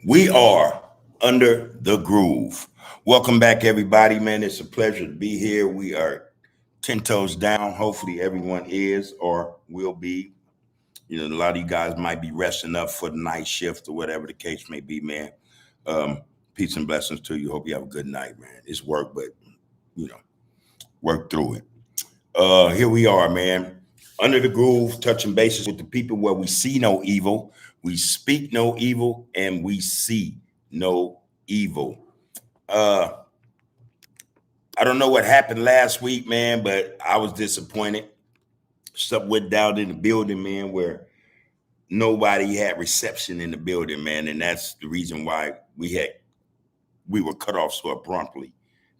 We are under the groove. Welcome back, everybody. Man, it's a pleasure to be here. We are 10 toes down. Hopefully, everyone is or will be. A lot of you guys might be resting up for the night shift or whatever the case may be, man. Um, Peace and blessings to you. Hope you have a good night, man. It's work, but, you know, work through it. Here we are, man. Under the groove, touching bases with the people where we see no evil, we speak no evil, and we see no evil. Uh, I don't know what happened last week, man, but I was disappointed. Stuff went down in the building, man, where nobody had reception in the building, man, and that's the reason why we were cut off so abruptly.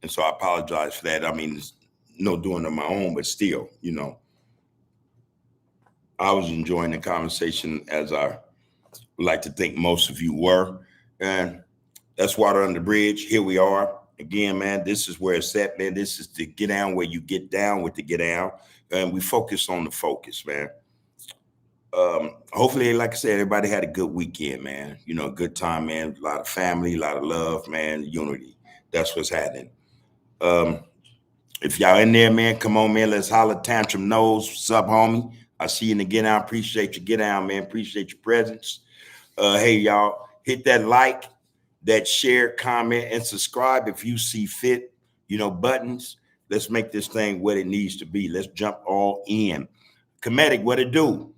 And so I apologize for that. I mean, it's no doing of my own, but still, I was enjoying the conversation as I would like to think most of you were. And that's water under the bridge. Here we are. Again, man, this is where it's at, man. This is the get down where you get down with the get down. And we focus on the focus, man. Hopefully, like I said, everybody had a good weekend, man. A good time, man. A lot of family, a lot of love, man. Unity. That's what's happening. Um, if y'all in there, man, come on, man. Let's holler tantrum nose. What's up, homie? I see you in the get down. Appreciate you get down, man. Appreciate your presence. Hey, y'all, hit that like, that share, comment, and subscribe if you see fit. Buttons. Let's make this thing what it needs to be. Let's jump all in. Comedic, what it do?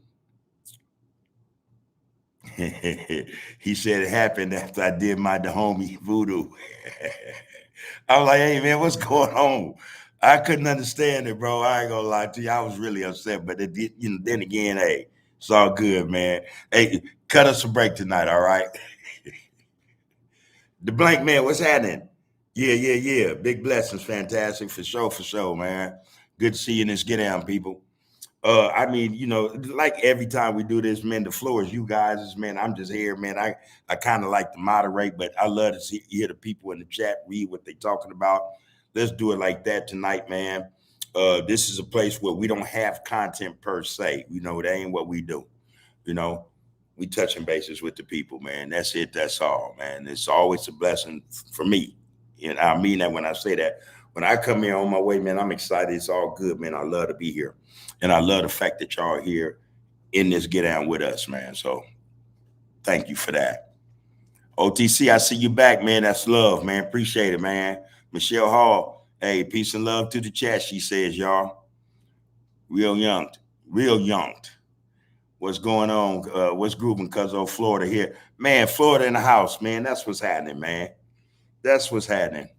He said it happened after I did my homie voodoo. I was like, hey, man, what's going on? I couldn't understand it, bro. I ain't gonna lie to you. I was really upset, but it did, then again, hey, it's all good, man. Hey, cut us a break tonight, all right? The blank man, what's happening? Yeah. Big blessings, fantastic, for sure, man. Good to see you in this get down, people. I mean, like every time we do this, man, the floor is you guys, man. I'm just here, man. I kind of like to moderate, but I love to hear the people in the chat read what they're talking about. Let's do it like that tonight, man. This is a place where we don't have content per se. That ain't what we do. You know, we touching bases with the people, man. That's it. That's all, man. It's always a blessing for me. And I mean that when I say that. When I come here on my way, man, I'm excited. It's all good, man. I love to be here. And I love the fact that y'all are here in this get down with us, man. So thank you for that. OTC, I see you back, man. That's love, man. Appreciate it, man. Michelle Hall, hey, peace and love to the chat, she says, y'all. Real young, real young. What's going on? What's grooving, cuz of Florida here? Man, Florida in the house, man. That's what's happening, man. That's what's happening.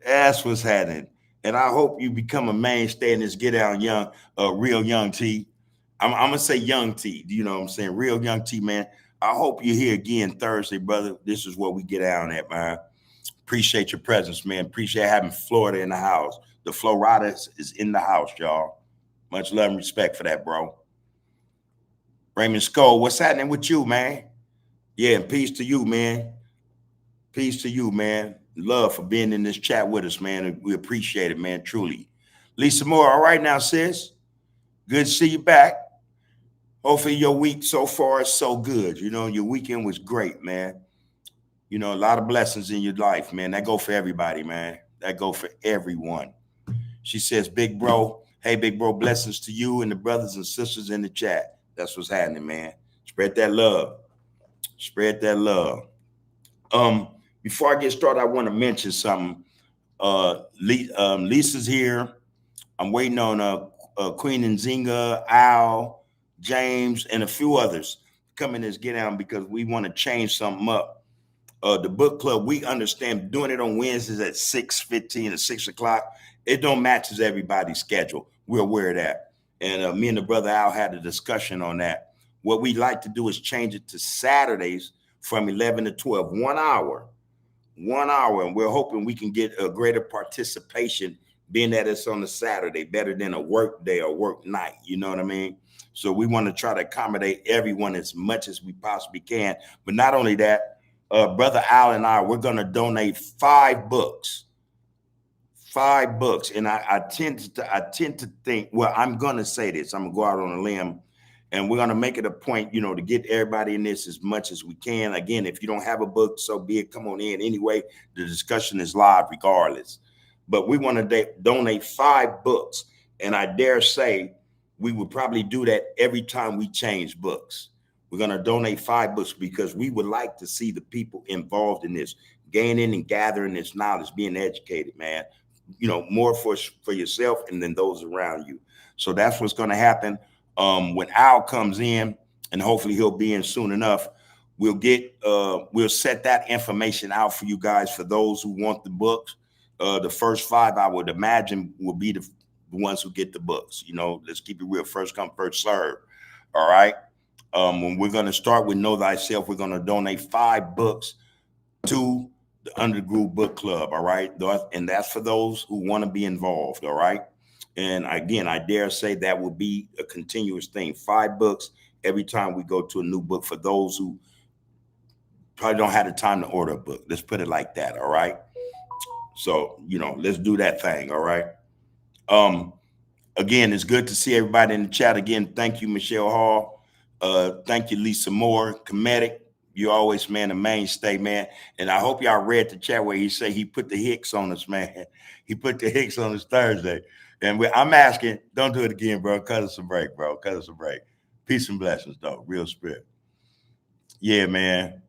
That's what's happening. And I hope you become a mainstay in this get down young, real young T. I'm gonna say young T. You know what I'm saying? Real young T, man. I hope you're here again Thursday, brother. This is what we get down at, man. Appreciate your presence, man. Appreciate having Florida in the house. The Florida is in the house, y'all. Much love and respect for that, bro. Raymond Skull, what's happening with you, man? Yeah, and peace to you, man. Peace to you, man. Love for being in this chat with us, man. We appreciate it, man, truly. Lisa Moore, all right now, sis. Good to see you back. Hopefully your week so far is so good. Your weekend was great, man. A lot of blessings in your life, man. That go for everybody, man. That go for everyone. She says, big bro, hey, big bro, blessings to you and the brothers and sisters in the chat. That's what's happening, man. Spread that love. Spread that love. Before I get started, I want to mention something. Lisa's here. I'm waiting on Queen Nzinga, Al, James, and a few others coming this get down because we want to change something up. The book club, we understand doing it on Wednesdays at 6:15 or 6 o'clock. It don't matches everybody's schedule. We're aware of that. And me and the brother Al had a discussion on that. What we'd like to do is change it to Saturdays from 11 to 12, 1 hour. 1 hour. And we're hoping we can get a greater participation being that it's on a Saturday, better than a work day or work night. You know what I mean? So we want to try to accommodate everyone as much as we possibly can. But not only that, Brother Al and I, we're going to donate 5 books. 5 books. And I tend to think, well, I'm going to say this. I'm going to go out on a limb And we're going to make it a point, to get everybody in this as much as we can. Again, if you don't have a book, so be it. Come on in. Anyway, the discussion is live regardless. But we want to donate 5 books. And I dare say we would probably do that every time we change books. We're going to donate 5 books because we would like to see the people involved in this, gaining and gathering this knowledge, being educated, man. More for yourself and then those around you. So that's what's going to happen. When Al comes in, and hopefully he'll be in soon enough, we'll set that information out for you guys for those who want the books. The first 5, I would imagine, will be the ones who get the books. Let's keep it real. First come, first serve. All right. When we're going to start with Know Thyself, we're going to donate 5 books to the Under the Groove Book Club. All right. And that's for those who want to be involved. All right. And again, I dare say that will be a continuous thing. 5 books every time we go to a new book for those who probably don't have the time to order a book. Let's put it like that. All right. So, let's do that thing. All right. Again, it's good to see everybody in the chat. Again, thank you, Michelle Hall. Thank you, Lisa Moore, Comedic. You always, man, a mainstay, man. And I hope y'all read the chat where he said he put the Hicks on us, man. He put the Hicks on us Thursday. And I'm asking, don't do it again, bro. Cut us a break, bro. Cut us a break. Peace and blessings, though. Real spirit. Yeah, man.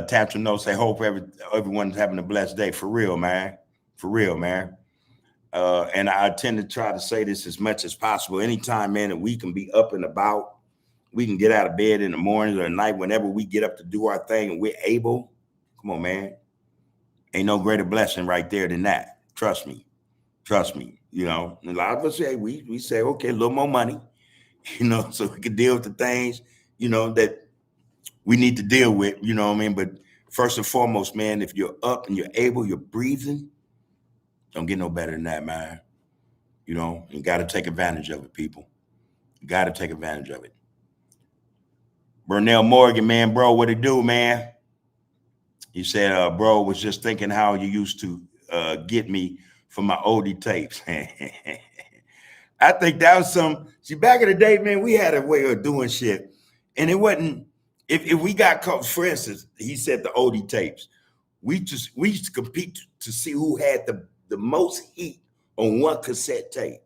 Tap your notes. Say, hope everyone's having a blessed day. For real, man. For real, man. And I tend to try to say this as much as possible. Anytime, man, that we can be up and about, we can get out of bed in the mornings or at night, whenever we get up to do our thing and we're able. Come on, man. Ain't no greater blessing right there than that. Trust me. Trust me. A lot of us say, we say, okay, a little more money, so we can deal with the things, that we need to deal with, what I mean? But first and foremost, man, if you're up and you're able, you're breathing, don't get no better than that, man. You got to take advantage of it, people. You got to take advantage of it. Burnell Morgan, man, bro, what it do, man? He said, bro, was just thinking how you used to get me for my oldie tapes. I think that was see, back in the day, man, we had a way of doing shit. And it wasn't, if we got caught, for instance, he said the oldie tapes, we used to compete to see who had the most heat on one cassette tape.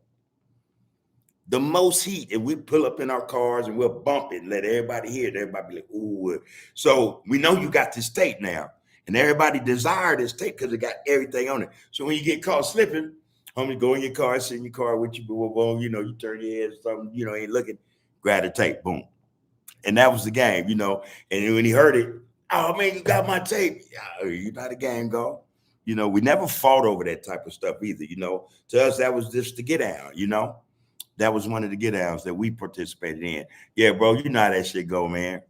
The most heat, and we pull up in our cars and we'll bump it and let everybody hear it. Everybody be like, ooh. So we know you got this tape now. And everybody desire this tape because it got everything on it. So when you get caught slipping, homie, go in your car, sit in your car with you, you turn your head or something, ain't looking, grab the tape, boom. And that was the game, And when he heard it, oh, man, you got my tape. Yeah, you know how the game go. We never fought over that type of stuff either, To us, that was just the get down, That was one of the get downs that we participated in. Yeah, bro, you know how that shit go, man.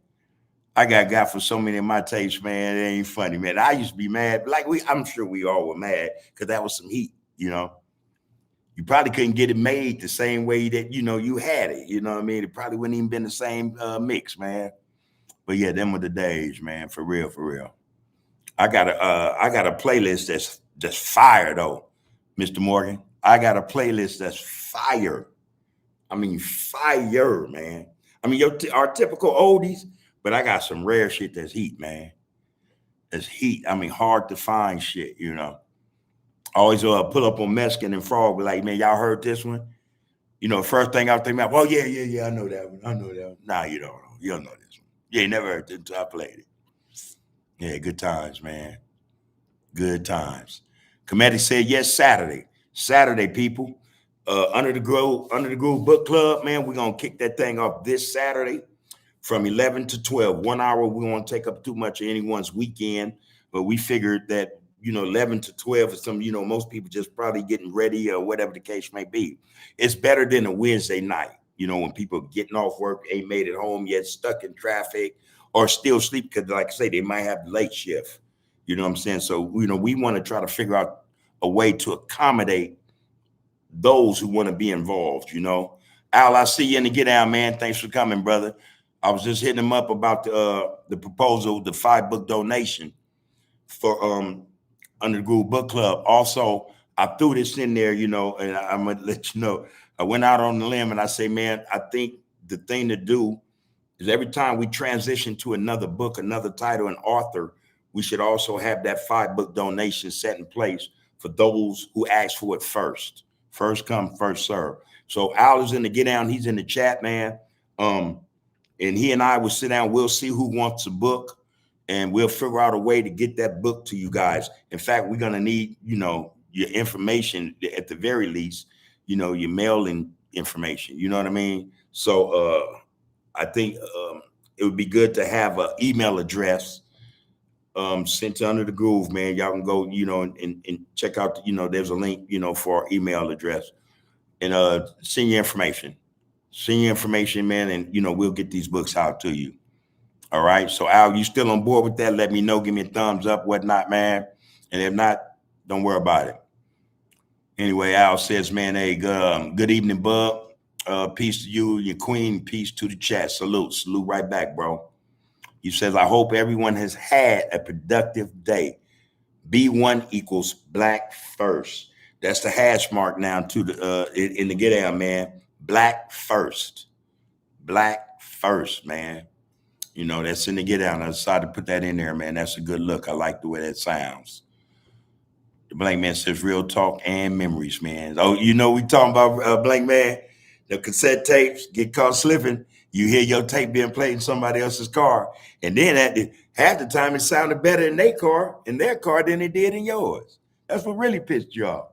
I got for so many of my tapes, man. It ain't funny, man. I used to be mad. I'm sure we all were mad because that was some heat, You probably couldn't get it made the same way that, you had it. You know what I mean? It probably wouldn't even been the same mix, man. But yeah, them were the days, man. For real, for real. I got a playlist that's just fire though, Mr. Morgan. I got a playlist that's fire. I mean, fire, man. I mean, our typical oldies, but I got some rare shit that's heat, man. That's heat. I mean, hard to find shit, Always pull up on Mexican and Frog, be like, man, y'all heard this one? First thing I think about, well, yeah, I know that one. I know that one. Nah, you don't know. You don't know this one. You ain't never heard it until I played it. Yeah, good times, man. Good times. Comedic said, yes, Saturday. Saturday, people. Under the Groove Book Club, man, we're going to kick that thing off this Saturday from 11 to 12. 1 hour, we won't take up too much of anyone's weekend, but we figured that, 11 to 12 is some, most people just probably getting ready or whatever the case may be. It's better than a Wednesday night, when people are getting off work, ain't made it home yet, stuck in traffic, or still sleep because, like I say, they might have late shift. You know what I'm saying? So, we want to try to figure out a way to accommodate those who want to be involved, Al, I see you in the get down, man. Thanks for coming, brother. I was just hitting him up about the proposal, the 5-book donation for Under the Groove Book Club. Also, I threw this in there, and I'm gonna let you know. I went out on the limb and I say, man, I think the thing to do is every time we transition to another book, another title, and author, we should also have that 5-book donation set in place for those who ask for it first. First come, first serve. So Al is in the get down. He's in the chat, man. And he and I will sit down. We'll see who wants a book, and we'll figure out a way to get that book to you guys. In fact, we're gonna need, your information at the very least. Your mailing information. You know what I mean? So I think it would be good to have an email address sent to Under the Groove, man. Y'all can go, and check out, there's a link, for our email address, and send your information. Send your information, man, and we'll get these books out to you. All right. So Al, you still on board with that? Let me know. Give me a thumbs up, whatnot, man. And if not, don't worry about it. Anyway, Al says, man, hey, good evening, bub. Peace to you, your queen. Peace to the chat. Salute right back, bro. He says, I hope everyone has had a productive day. B1 equals black first. That's the hash mark now to the in the get down, man. Black first, man. That's in the get down. I decided to put that in there, man. That's a good look. I like the way that sounds. The Blank Man says real talk and memories, man. Oh, we talking about Blank Man. The cassette tapes get caught slipping. You hear your tape being played in somebody else's car, and then half the time it sounded better in their car than it did in yours. That's what really pissed you off.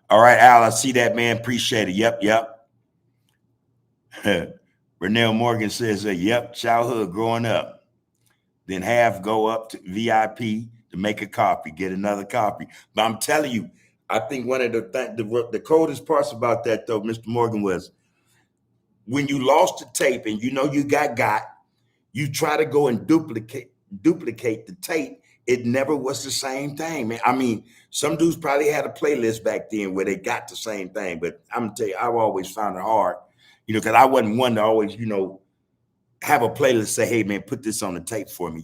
All right, Al, I see that, man. Appreciate it. Yep. Renell Morgan says, yep, childhood growing up. Then half go up to VIP to make a copy, get another copy. But I'm telling you, I think one of the coldest parts about that, though, Mr. Morgan, was when you lost the tape and you got, you try to go and duplicate the tape. It never was the same thing, man. I mean, some dudes probably had a playlist back then where they got the same thing, but I'm gonna tell you, I've always found it hard, because I wasn't one to always, have a playlist say, hey man, put this on the tape for me,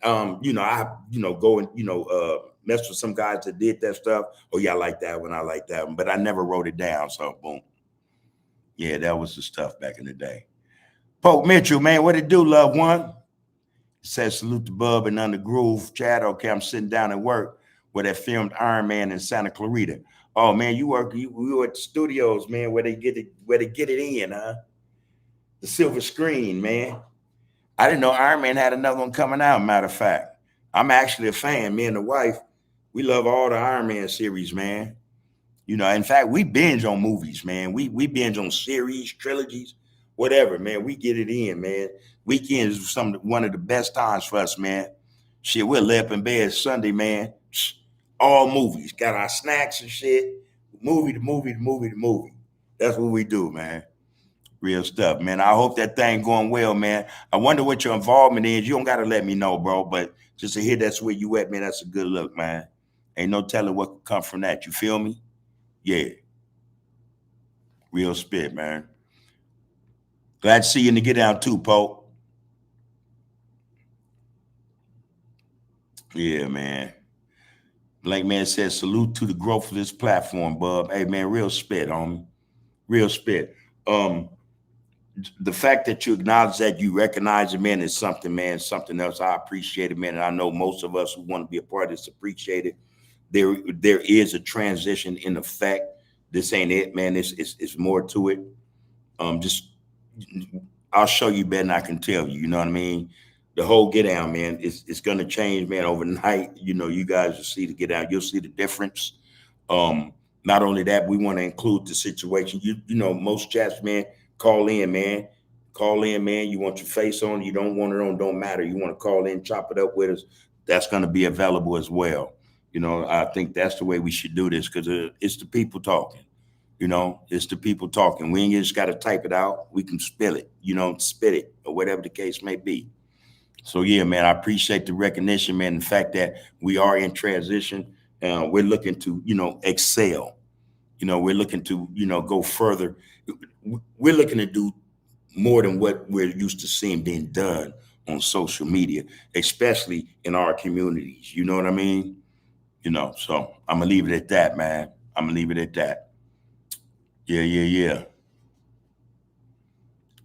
I go and mess with some guys that did that stuff. Oh yeah, I like that one, but I never wrote it down. So boom. Yeah, that was the stuff back in the day. Poke Mitchell, man, what it do, loved one? Says salute to Bub and Under Groove. Chad, okay, I'm sitting down at work where they filmed Iron Man in Santa Clarita. Oh man, we were at the studios, man, where they get it in, huh? The silver screen, man. I didn't know Iron Man had another one coming out. Matter of fact, I'm actually a fan. Me and the wife, we love all the Iron Man series, man. In fact, we binge on movies, man. We binge on series, trilogies, whatever, man. We get it in, man. Weekends is one of the best times for us, man. Shit, we'll lay up in bed Sunday, man. All movies. Got our snacks and shit. Movie to movie. That's what we do, man. Real stuff, man. I hope that thing going well, man. I wonder what your involvement is. You don't got to let me know, bro. But just to hear that's where you at, man, that's a good look, man. Ain't no telling what could come from that. You feel me? Yeah. Real spit, man. Glad to see you in the get down too, Pope. Yeah, man. Blank Man says, salute to the growth of this platform, bub. Hey, man, real spit, homie. Real spit. The fact that you acknowledge that, you recognize it, man, is something, man, something else. I appreciate it, man. And I know most of us who want to be a part of this appreciate it. There is a transition in effect. This ain't it, man. It's more to it. I'll show you better than I can tell you. You know what I mean? The whole get down, man, it's going to change, man, overnight. You guys will see the get down. You'll see the difference. Not only that, we want to include the situation. Most chats, man, call in, man. You want your face on, you don't want it on, don't matter. You want to call in, chop it up with us. That's going to be available as well. I think that's the way we should do this, because it's the people talking. It's the people talking. We ain't just got to type it out. We can spill it, spit it, or whatever the case may be. So yeah, man, I appreciate the recognition, man. The fact that we are in transition, we're looking to, excel. We're looking to, go further. We're looking to do more than what we're used to seeing being done on social media, especially in our communities. You know what I mean? So I'm gonna leave it at that, man. I'm gonna leave it at that. Yeah, yeah, yeah.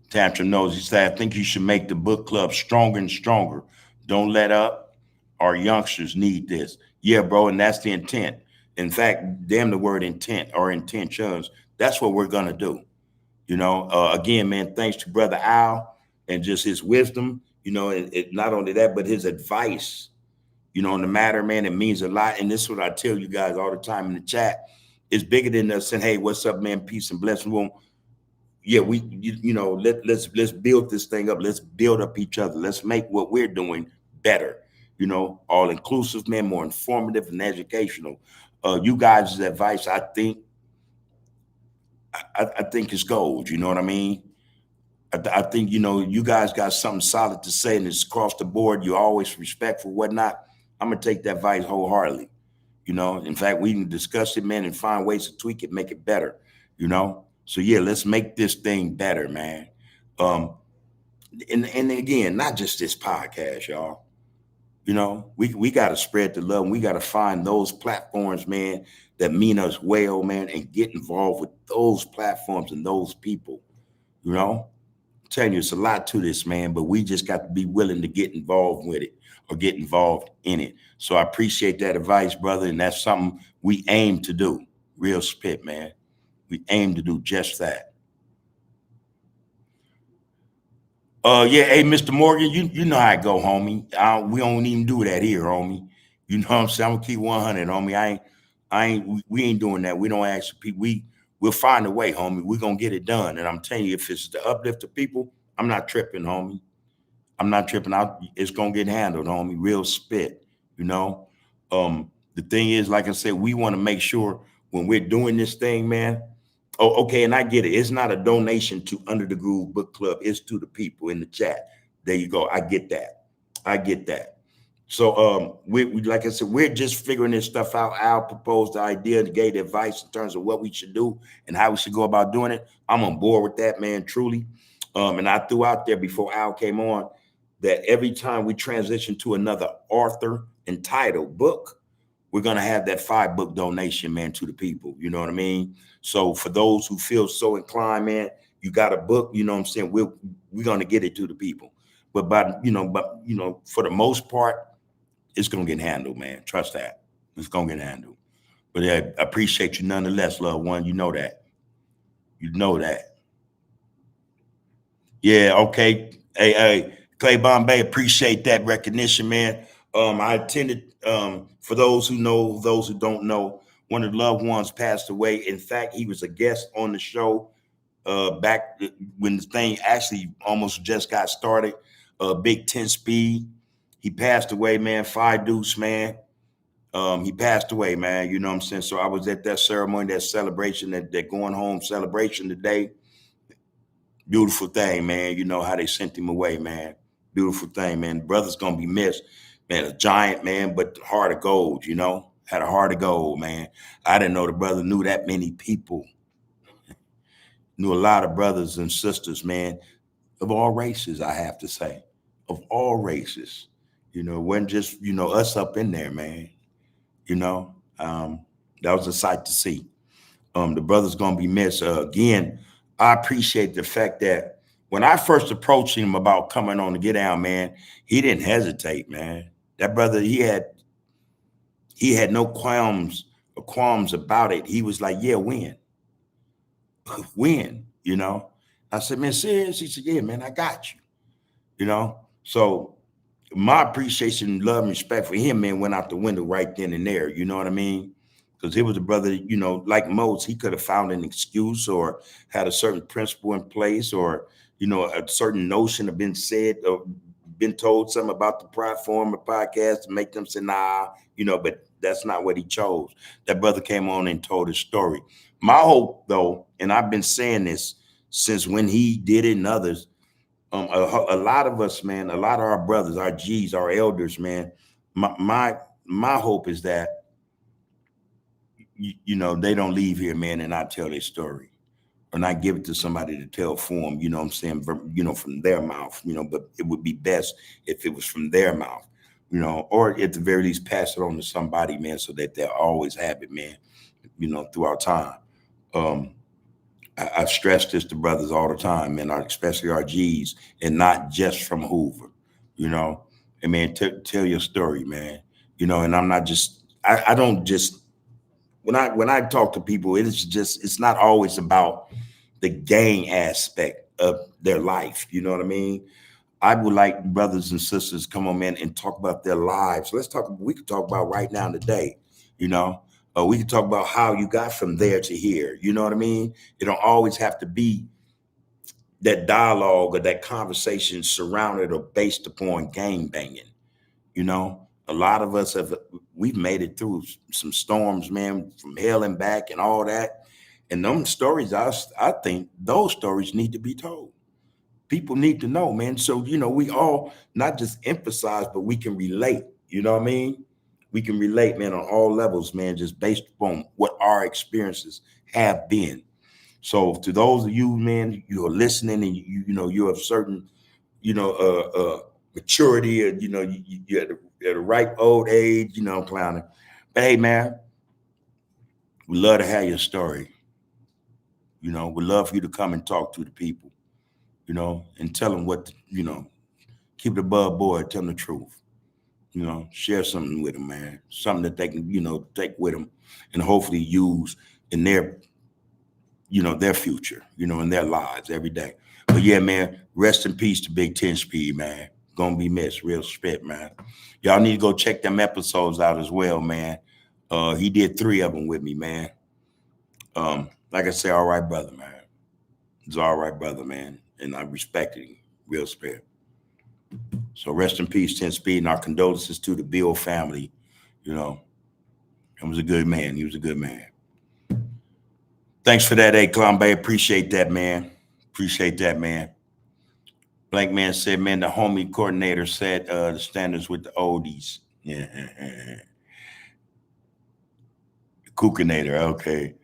Tantrum knows. He said, I think you should make the book club stronger and stronger. Don't let up. Our youngsters need this. Yeah, bro, and that's the intent. In fact, damn the word intent or intentions. That's what we're gonna do. Again, man, thanks to Brother Al and just his wisdom. Not only that, but his advice. On the matter, man, it means a lot. And this is what I tell you guys all the time in the chat. It's bigger than us saying, "Hey, what's up, man? Peace and blessings." Yeah, let's build this thing up. Let's build up each other. Let's make what we're doing better. All inclusive, man, more informative and educational. You guys' advice, I think is gold. You know what I mean? I think you guys got something solid to say, and it's across the board. You're always respectful, whatnot. I'm gonna take that advice wholeheartedly. In fact, we can discuss it, man, and find ways to tweak it, make it better. So yeah, let's make this thing better, man. Um, and again, not just this podcast, y'all. We got to spread the love, and we got to find those platforms, man, that mean us well, man, and get involved with those platforms and those people. You know, I'm telling you, it's a lot to this, man, but we just got to be willing to get involved with it or get involved in it. So I appreciate that advice, brother, and that's something we aim to do. Real spit, man. We aim to do just that. Yeah, hey, Mr. Morgan, you know how I go, homie. We don't even do that here, homie. You know what I'm saying? I'm gonna keep 100, homie. We ain't doing that. We don't ask people. We'll find a way, homie. We're gonna get it done. And I'm telling you, if it's to uplift the people, I'm not tripping, homie. I'm not tripping out. It's gonna get handled, homie. Real spit, you know. The thing is, like I said, we want to make sure when we're doing this thing, man. Oh, okay, and I get it. It's not a donation to Under the Groove Book Club. It's to the people in the chat. There you go. I get that. I get that. So, we like I said, we're just figuring this stuff out. Al proposed the idea and gave the advice in terms of what we should do and how we should go about doing it. I'm on board with that, man. Truly. And I threw out there before Al came on that every time we transition to another author entitled book, we're going to have that 5-book donation, man, to the people. You know what I mean? So for those who feel so inclined, man, you got a book, you know what I'm saying? We're going to get it to the people. But for the most part, it's going to get handled, man. Trust that. It's going to get handled. But yeah, I appreciate you nonetheless, loved one. You know that. You know that. Yeah, okay. Hey, Clay Bombay, appreciate that recognition, man. I attended, for those who know, those who don't know, one of the loved ones passed away. In fact, he was a guest on the show back when the thing actually almost just got started. Big 10 Speed. He passed away, man. Five Deuce, man. He passed away, man. You know what I'm saying? So I was at that ceremony, that celebration, that going home celebration today. Beautiful thing, man. You know how they sent him away, man. Beautiful thing, man. The brother's gonna be missed, man. A giant, man, but heart of gold. Had a heart of gold, man. I didn't know the brother knew that many people. Knew a lot of brothers and sisters, man, of all races. I have to say, of all races. It wasn't just us up in there, man. You know, that was a sight to see. The brother's gonna be missed. Again, I appreciate the fact that when I first approached him about coming on to Get Down, man, he didn't hesitate, man. That brother, he had no qualms about it. He was like, "Yeah, when, when?" I said, "Man, serious?" He said, "Yeah, man, I got you." So my appreciation, love, and respect for him, man, went out the window right then and there. You know what I mean? Because he was a brother, like most, he could have found an excuse or had a certain principle in place or, a certain notion have been said or been told something about the platform or podcast to make them say, nah, but that's not what he chose. That brother came on and told his story. My hope, though, and I've been saying this since when he did it and others, a lot of us, man, a lot of our brothers, our G's, our elders, man, my hope is that they don't leave here, man, and not tell their story or not give it to somebody to tell for them, you know what I'm saying, from their mouth, but it would be best if it was from their mouth, or at the very least pass it on to somebody, man, so that they'll always have it, man, throughout time. Um, I've stressed this to brothers all the time, man, especially our G's, and not just from Hoover, you know. And man, tell your story, man. You know, and I'm not just I don't just when I talk to people, it's not always about the gang aspect of their life. You know what I mean? I would like brothers and sisters come on, man, and talk about their lives. Let's talk. We could talk about right now today. You know, we could talk about how you got from there to here. You know what I mean? It don't always have to be that dialogue or that conversation surrounded or based upon gang banging. You know, a lot of us we've made it through some storms, man, from hell and back and all that. And them stories, I think those stories need to be told. People need to know, man. So, you know, we all not just emphasize, but we can relate. You know what I mean? We can relate, man, on all levels, man, just based upon what our experiences have been. So to those of you, man, you are listening and you know, you're of certain, you know, maturity, or, you know, you're at the ripe old age, you know, clowning. But hey, man, we love to have your story. You know, we love for you to come and talk to the people, you know, and tell them what, you know, keep it above board, tell them the truth. You know, share something with them, man. Something that they can, you know, take with them and hopefully use in their, you know, their future, you know, in their lives every day. But yeah, man, rest in peace to Big 10 Speed, man. Gonna be missed, real spit, man. Y'all need to go check them episodes out as well, man. He did 3 of them with me, man. Like I say, all right, brother, man. He's all right, brother, man. And I respected him, real spit. So rest in peace, 10 Speed, and our condolences to the Bill family. You know, he was a good man. He was a good man. Thanks for that, A Clambe. Appreciate that, man. Appreciate that, man. Blank Man said, man, the homie coordinator said the standards with the oldies. Yeah. Cookinator, okay.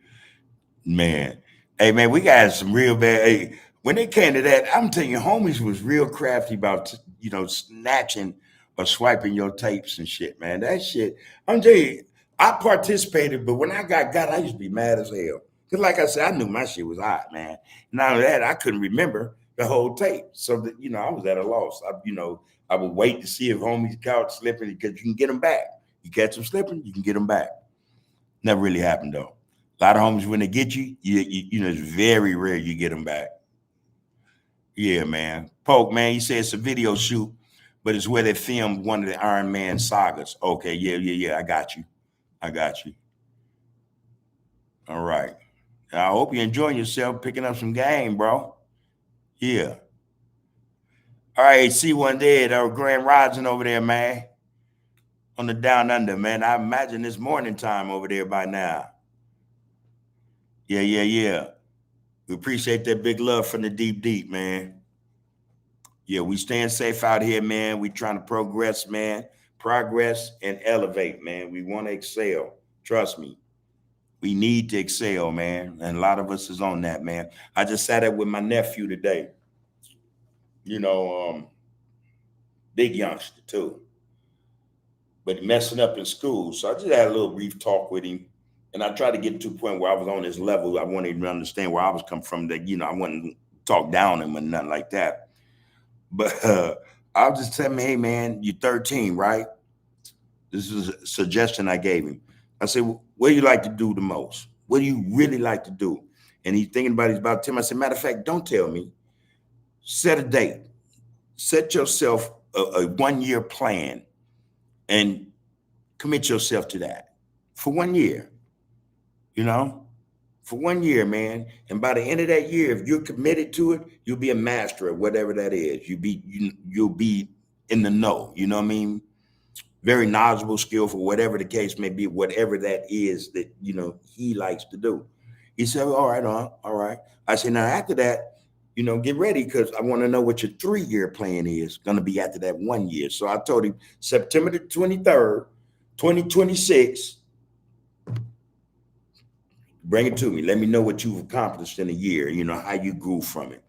Man. Hey, man, we got some real bad. Hey, when it came to that, I'm telling you, homies was real crafty about, you know, snatching or swiping your tapes and shit, man. That shit, I'm telling you, I participated, but when I got, I used to be mad as hell. Because, like I said, I knew my shit was hot, man. Not only that, I couldn't remember the whole tape. So, that, you know, I was at a loss. I would wait to see if homies caught slipping because you can get them back. You catch them slipping, you can get them back. Never really happened, though. A lot of homies, when they get you, you know, it's very rare you get them back. Yeah, man. Poke, man, he said it's a video shoot, but it's where they filmed one of the Iron Man sagas. Okay, yeah. I got you. I got you. All right. I hope you're enjoying yourself picking up some game, bro. Yeah. All right, see one day at Grand Rising over there, man. On the down under, man. I imagine it's morning time over there by now. Yeah. We appreciate that big love from the deep, man. Yeah, we staying safe out here, man. We trying to progress and elevate, man. We want to excel. Trust me. We need to excel, man. And a lot of us is on that, man. I just sat up with my nephew today. You know, big youngster too, but messing up in school. So I just had a little brief talk with him. And I tried to get to a point where I was on his level. I wanted him to understand where I was coming from. That, you know, I wouldn't talk down him or nothing like that. But I was just telling him, hey, man, you're 13, right? This is a suggestion I gave him. I said, what do you like to do the most? What do you really like to do? And he's thinking about it. He's about to tell me. I said, matter of fact, don't tell me. Set a date. Set yourself a 1-year plan and commit yourself to that for 1 year, you know, for 1 year, man. And by the end of that year, if you're committed to it, you'll be a master at whatever that is. You'll be in the know. You know what I mean? Very knowledgeable, skillful, whatever the case may be, whatever that is that, you know, he likes to do. He said, all right, all right. I said, now after that, you know, get ready because I want to know what your 3-year plan is going to be after that 1 year. So I told him September the 23rd, 2026, bring it to me. Let me know what you've accomplished in a year, you know, how you grew from it.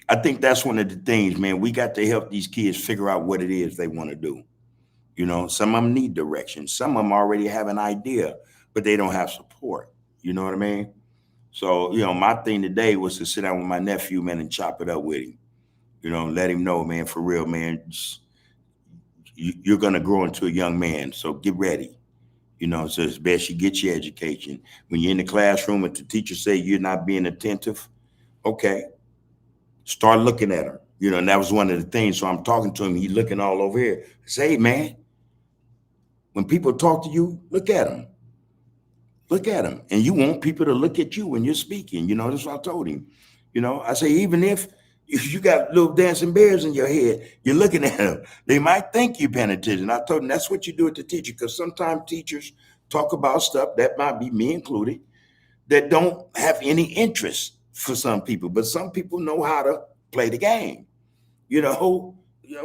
I think that's one of the things, man. We got to help these kids figure out what it is they want to do. You know, some of them need direction. Some of them already have an idea, but they don't have support. You know what I mean? So, my thing today was to sit down with my nephew, man, and chop it up with him. Let him know, man, for real, man, you're going to grow into a young man. So get ready. So it's best you get your education. When you're in the classroom and the teacher say you're not being attentive, okay, start looking at her. And that was one of the things. So I'm talking to him. He's looking all over here. I say, hey, man, when people talk to you, look at them. Look at them. And you want people to look at you when you're speaking. That's what I told him. I say, even if you got little dancing bears in your head, you're looking at them. They might think you're paying attention. I told them that's what you do with the teacher, because sometimes teachers talk about stuff, that might be me included, that don't have any interest for some people. But some people know how to play the game,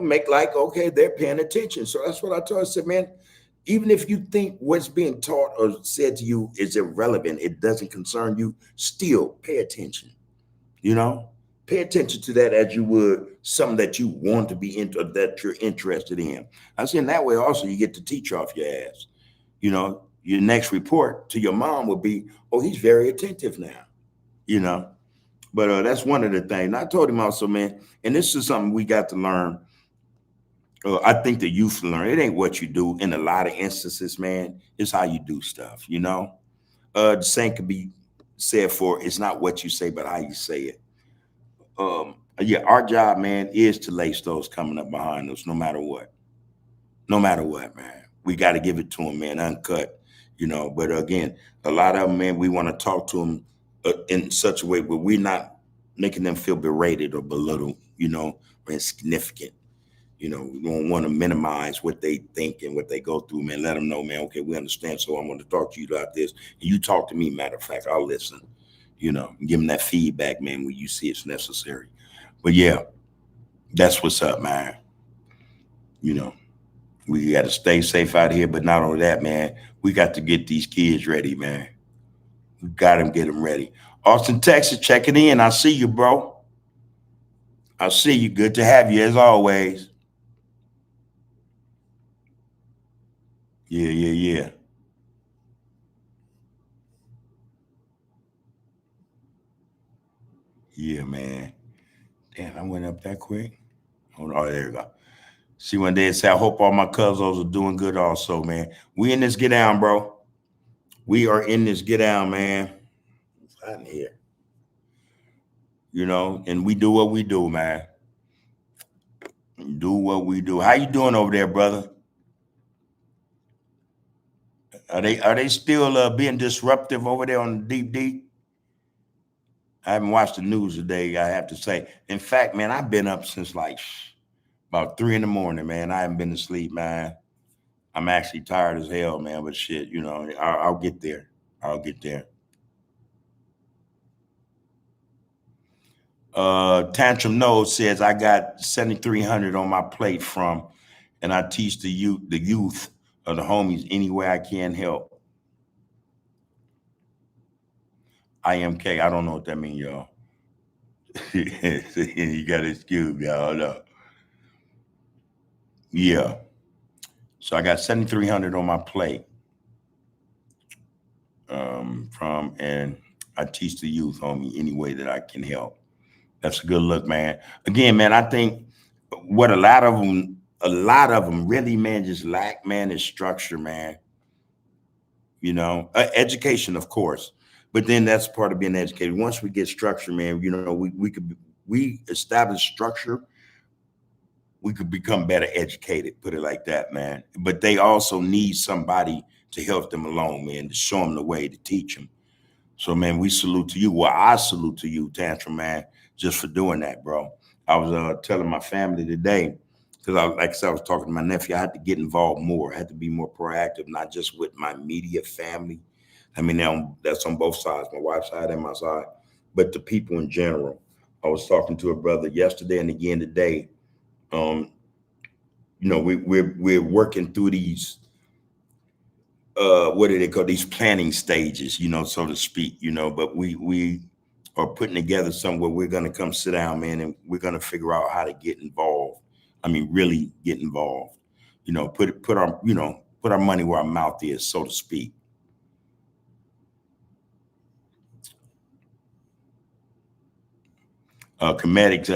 make like, okay, they're paying attention. So that's what I told her. I said, man, even if you think what's being taught or said to you is irrelevant, it doesn't concern you, still pay attention. Pay attention to that as you would something that you want to be into, that you're interested in. I said, in that way also you get to teach off your ass. Your next report to your mom would be, oh, he's very attentive now. But that's one of the things. And I told him also, man, and this is something we got to learn. I think the youth learn. It ain't what you do in a lot of instances, man. It's how you do stuff. The same could be said for, it's not what you say, but how you say it. Yeah, our job, man, is to lace those coming up behind us, no matter what. No matter what, man. We got to give it to them, man, uncut. But again, a lot of them, man, we want to talk to them in such a way where we're not making them feel berated or belittled, or insignificant. We don't want to minimize what they think and what they go through, man. Let them know, man, okay, we understand. So I'm going to talk to you about this. And you talk to me, matter of fact, I'll listen, give them that feedback, man, when you see it's necessary. But yeah, that's what's up, man. We got to stay safe out here. But not only that, man, we got to get these kids ready, man. We got to get them ready. Austin, Texas, checking in. I see you, bro. I see you. Good to have you as always. Yeah. Yeah, man. Damn, I went up that quick. Hold on, there you go. See, one day say, I hope all my cousins are doing good also, man. We in this get down, bro. We are in this get down, man. It's hot in here. And we do what we do, man. Do what we do. How you doing over there, brother? Are they still being disruptive over there on the deep deep? I haven't watched the news today, I have to say. In fact, man, I've been up since like about 3 a.m, man. I haven't been to sleep, man. I'm actually tired as hell, man. But shit, I'll get there. I'll get there. Tantrum Nose says I got 7,300 on my plate from, and I teach the youth of the homies any way I can help. IMK, I don't know what that means, y'all. You got to excuse me, I don't know. Yeah. So I got 7,300 on my plate from, and I teach the youth, homie, any way that I can help. That's a good look, man. Again, man, I think what a lot of them really, man, just lack, man, is structure, man. Education, of course, but then that's part of being educated. Once we get structure, man, we establish structure, we could become better educated, put it like that, man. But they also need somebody to help them along, man, to show them the way, to teach them. So, man, we salute to you. Well, I salute to you, Tantrum, man, just for doing that, bro. I was telling my family today, because like I said, I was talking to my nephew, I had to get involved more. I had to be more proactive, not just with my immediate family. I mean, now that's on both sides, my wife's side and my side, but the people in general. I was talking to a brother yesterday and again today. We're working through these what do they call these planning stages, so to speak, but we are putting together somewhere we're going to come sit down, man, and we're going to figure out how to get involved. I mean, really get involved, put our money where our mouth is, so to speak. Comedic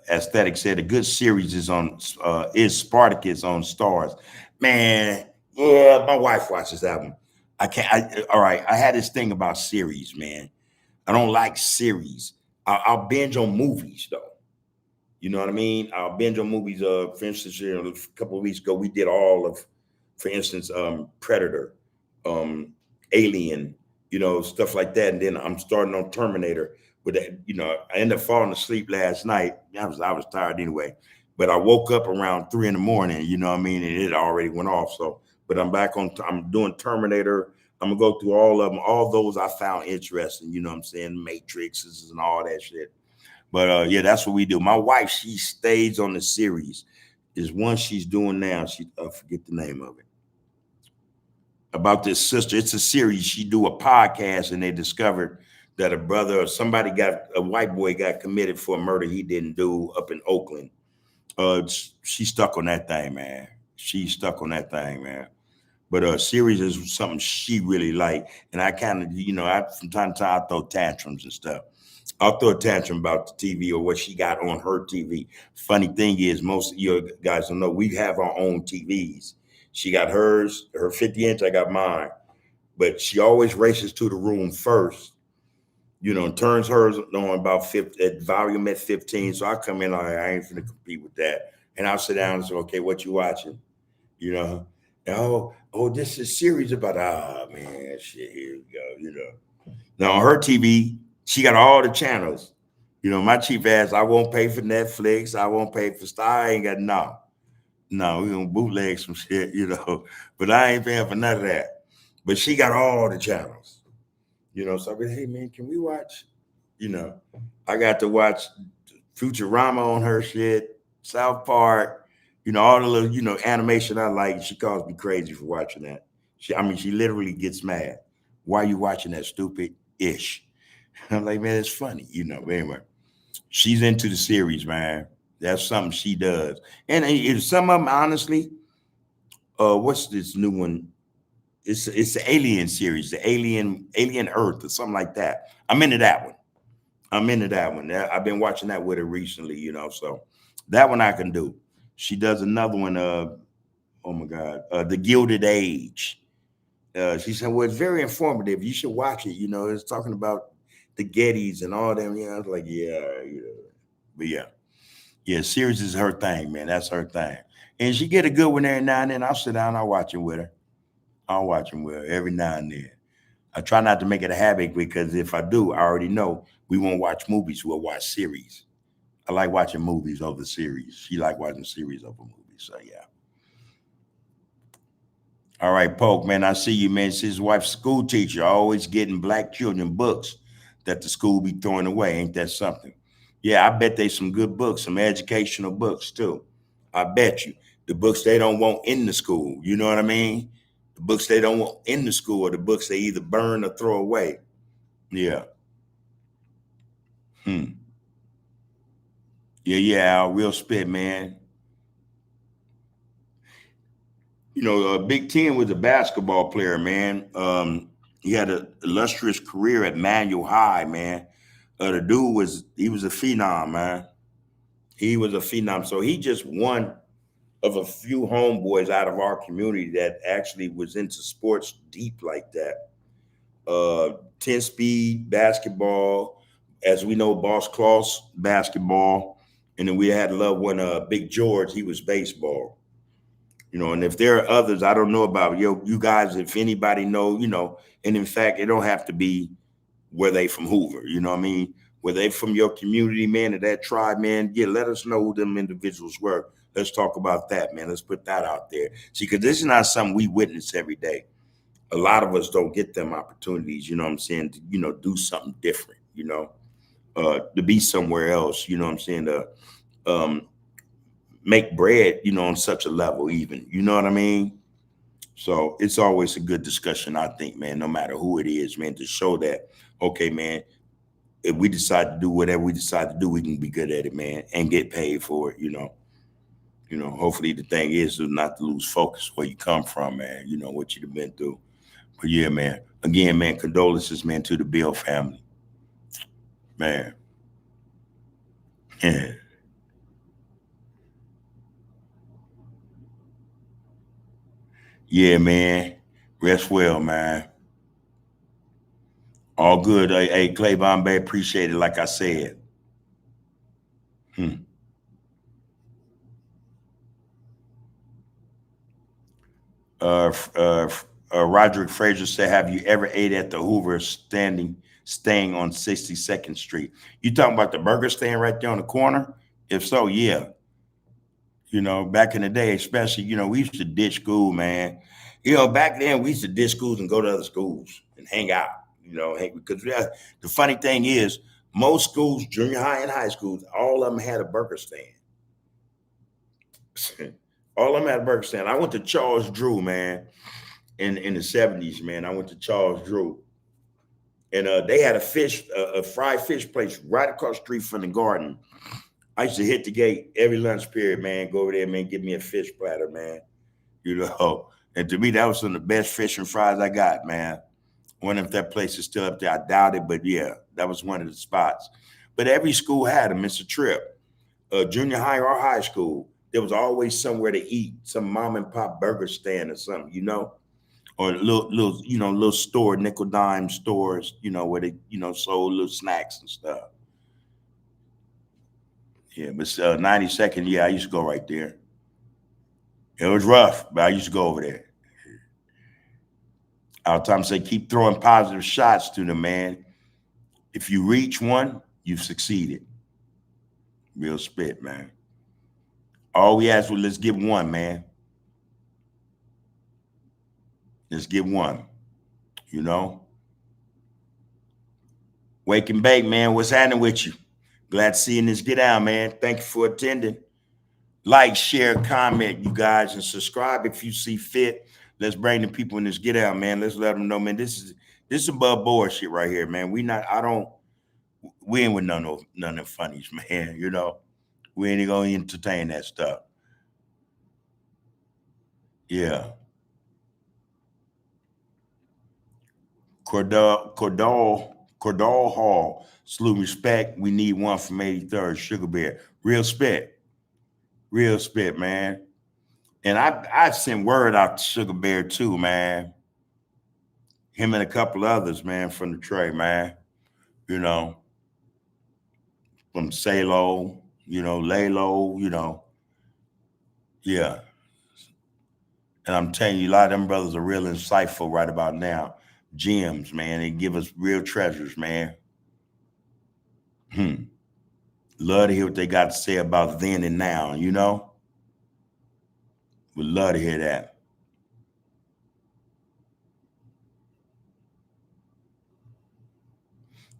Aesthetic said a good series is Spartacus on Stars. Man, yeah, my wife watches that one. I can't. All right, I had this thing about series, man. I don't like series. I'll binge on movies though. You know what I mean? I'll binge on movies. For instance, a couple of weeks ago, we did all of, for instance, Predator, um, Alien, stuff like that. And then I'm starting on Terminator. With that, I ended up falling asleep last night. I was tired anyway, but I woke up around 3 in the morning. You know what I mean? And it already went off. So, but I'm back on. I'm doing Terminator. I'm gonna go through all of them. All those I found interesting. You know what I'm saying? Matrixes and all that shit. But yeah, that's what we do. My wife, she stays on the series. Is one she's doing now. She I forget the name of it. About this sister. It's a series. She do a podcast, and they discovered that a brother or somebody a white boy got committed for a murder he didn't do up in Oakland. She's stuck on that thing, man. She's stuck on that thing, man. But series is something she really like, and I kind of, I from time to time I throw tantrums and stuff. I'll throw a tantrum about the TV or what she got on her TV. Funny thing is, most of you guys don't know we have our own TVs. She got hers, her 50-inch. I got mine, but she always races to the room first. And turns hers on about 50 at volume at 15. So I come in like I ain't finna compete with that, and I'll sit down and say, okay, what you watching? You know, oh, this is a series about man, shit. Here we go. Now on her TV, she got all the channels. My cheap ass, I won't pay for Netflix. I won't pay for Star. I ain't got no. We gonna bootleg some shit. But I ain't paying for none of that. But she got all the channels. So I be, hey man, can we watch? You know, I got to watch Futurama on her shit, South Park. All the little animation I like. She calls me crazy for watching that. She literally gets mad. Why are you watching that stupid ish? I'm like, man, it's funny, But anyway, she's into the series, man. That's something she does. And some of them, honestly, what's this new one? It's the Alien series, the Alien Earth or something like that. I'm into that one. I've been watching that with her recently, So that one I can do. She does another one. Oh my God, The Gilded Age. She said, well, it's very informative. You should watch it. It's talking about the Gettys and all them. I was like, yeah. But yeah, series is her thing, man. That's her thing. And she get a good one every now and then. I'll sit down, I'll watch it with her. I'll watch them with her every now and then. I try not to make it a habit because if I do, I already know we won't watch movies. We'll watch series. I like watching movies over series. She like watching series over movies. So yeah. All right, Poke, man, I see you, man. It's his wife's school teacher, always getting black children books that the school be throwing away. Ain't that something? Yeah, I bet they some good books, some educational books too. I bet you. The books they don't want in the school. You know what I mean? The books they don't want in the school are the books they either burn or throw away. Yeah. Hmm. Yeah, Al, real spit, man. Big Ten was a basketball player, man. He had an illustrious career at Manual High, man. The dude he was a phenom, man. He was a phenom. So he just one of a few homeboys out of our community that actually was into sports deep like that. 10 speed basketball, as we know, Boss Kloss basketball. And then we had a loved one, Big George, he was baseball. And if there are others I don't know about, you guys, if anybody know, and in fact, it don't have to be where they from Hoover, you know what I mean? Where they from your community, man, or that tribe, man, yeah, let us know who them individuals were. Let's talk about that, man. Let's put that out there. See, because this is not something we witness every day. A lot of us don't get them opportunities, you know what I'm saying, to, do something different, to be somewhere else, you know what I'm saying, to um, make bread, on such a level even, you know what I mean? So it's always a good discussion, I think, man, no matter who it is, man, to show that, okay, man, if we decide to do whatever we decide to do, we can be good at it, man, and get paid for it. Hopefully the thing is not to lose focus where you come from, man, what you've been through. But yeah, man, again, man, condolences, man, to the Bill family, man. Yeah, man. Rest well, man. All good. Hey, Clay Bombay, appreciate it. Like I said. Hmm. Roderick Frazier said, "Have you ever ate at the Hoover staying on 62nd Street? You talking about the burger stand right there on the corner? If so, yeah. You know, back in the day, especially, we used to ditch school, man. Back then we used to ditch schools and go to other schools and hang out. Because the funny thing is, most schools, junior high and high schools, all of them had a burger stand. All of them had a burger stand. I went to Charles Drew, man, in the 70s, man. I went to Charles Drew. And they had a fried fish place right across the street from the garden. I used to hit the gate every lunch period, man. Go over there, man, get me a fish platter, man. You know, and to me, that was some of the best fish and fries I got, man. Wonder if that place is still up there. I doubt it, but yeah, that was one of the spots. But every school had them. It's a trip. Junior high or high school, there was always somewhere to eat, some mom and pop burger stand or something, or little store, nickel dime stores, where they, sold little snacks and stuff. Yeah, but 92nd, yeah, I used to go right there. It was rough, but I used to go over there. Our time say keep throwing positive shots to them, man. If you reach one, you've succeeded. Real spit, man. All we asked was let's get one, man. Let's get one. You know? Wake and bake, man. What's happening with you? Glad seeing this get out, man. Thank you for attending. Like, share, comment, you guys, and subscribe if you see fit. Let's bring the people in this get out, man. Let's let them know, man. This is above board shit right here, man. We ain't with none of the funnies, man. We ain't gonna entertain that stuff. Yeah. Cordell Hall. Salute respect. We need one from 83rd. Sugar Bear. Real spit. Real spit, man. And I sent word out to Sugar Bear too, man. Him and a couple others, man, from the tray, man. You know, from Salo, Lalo, yeah. And I'm telling you, a lot of them brothers are real insightful right about now. Gems, man. They give us real treasures, man. Love to hear what they got to say about then and now, Would love to hear that.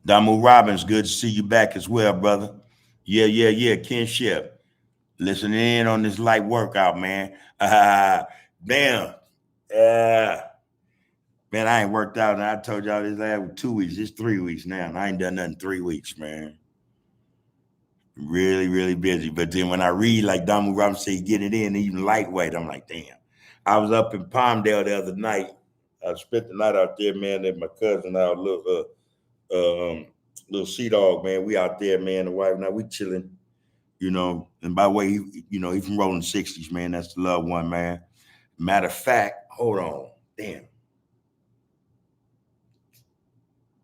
Damu Robbins, good to see you back as well, brother. Yeah. Kinship. Listening in on this light workout, man. Damn. Man, I ain't worked out, and I told y'all this last 2 weeks. It's 3 weeks now, and I ain't done nothing 3 weeks, man. Really, really busy. But then when I read, like Damu Robbins say, get it in, even lightweight, I'm like, damn. I was up in Palmdale the other night. I spent the night out there, man, at my cousin, our little Sea Dog, man. We out there, man, the wife, now we chilling, And by the way, he from Rolling 60s, man. That's the loved one, man. Matter of fact, hold on. Damn.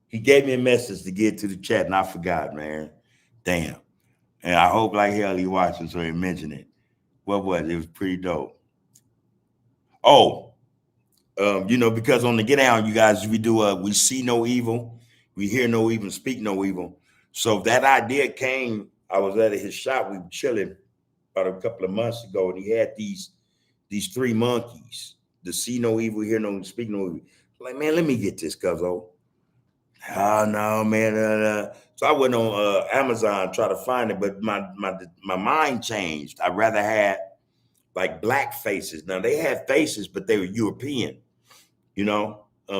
He gave me a message to get to the chat, and I forgot, man. Damn. And I hope like hell he watching, so he mentioned it. What was it? It was pretty dope. Oh, because on the Get Down, you guys, we see no evil, we hear no evil, speak no evil. So that idea came, I was at his shop, we were chilling about a couple of months ago, and he had these three monkeys, the see no evil, hear no, speak no evil. I'm like, man, let me get this, cuzzo. Oh no, man. So I went on Amazon, try to find it, but my mind changed. I rather had like black faces. Now they had faces, but they were European.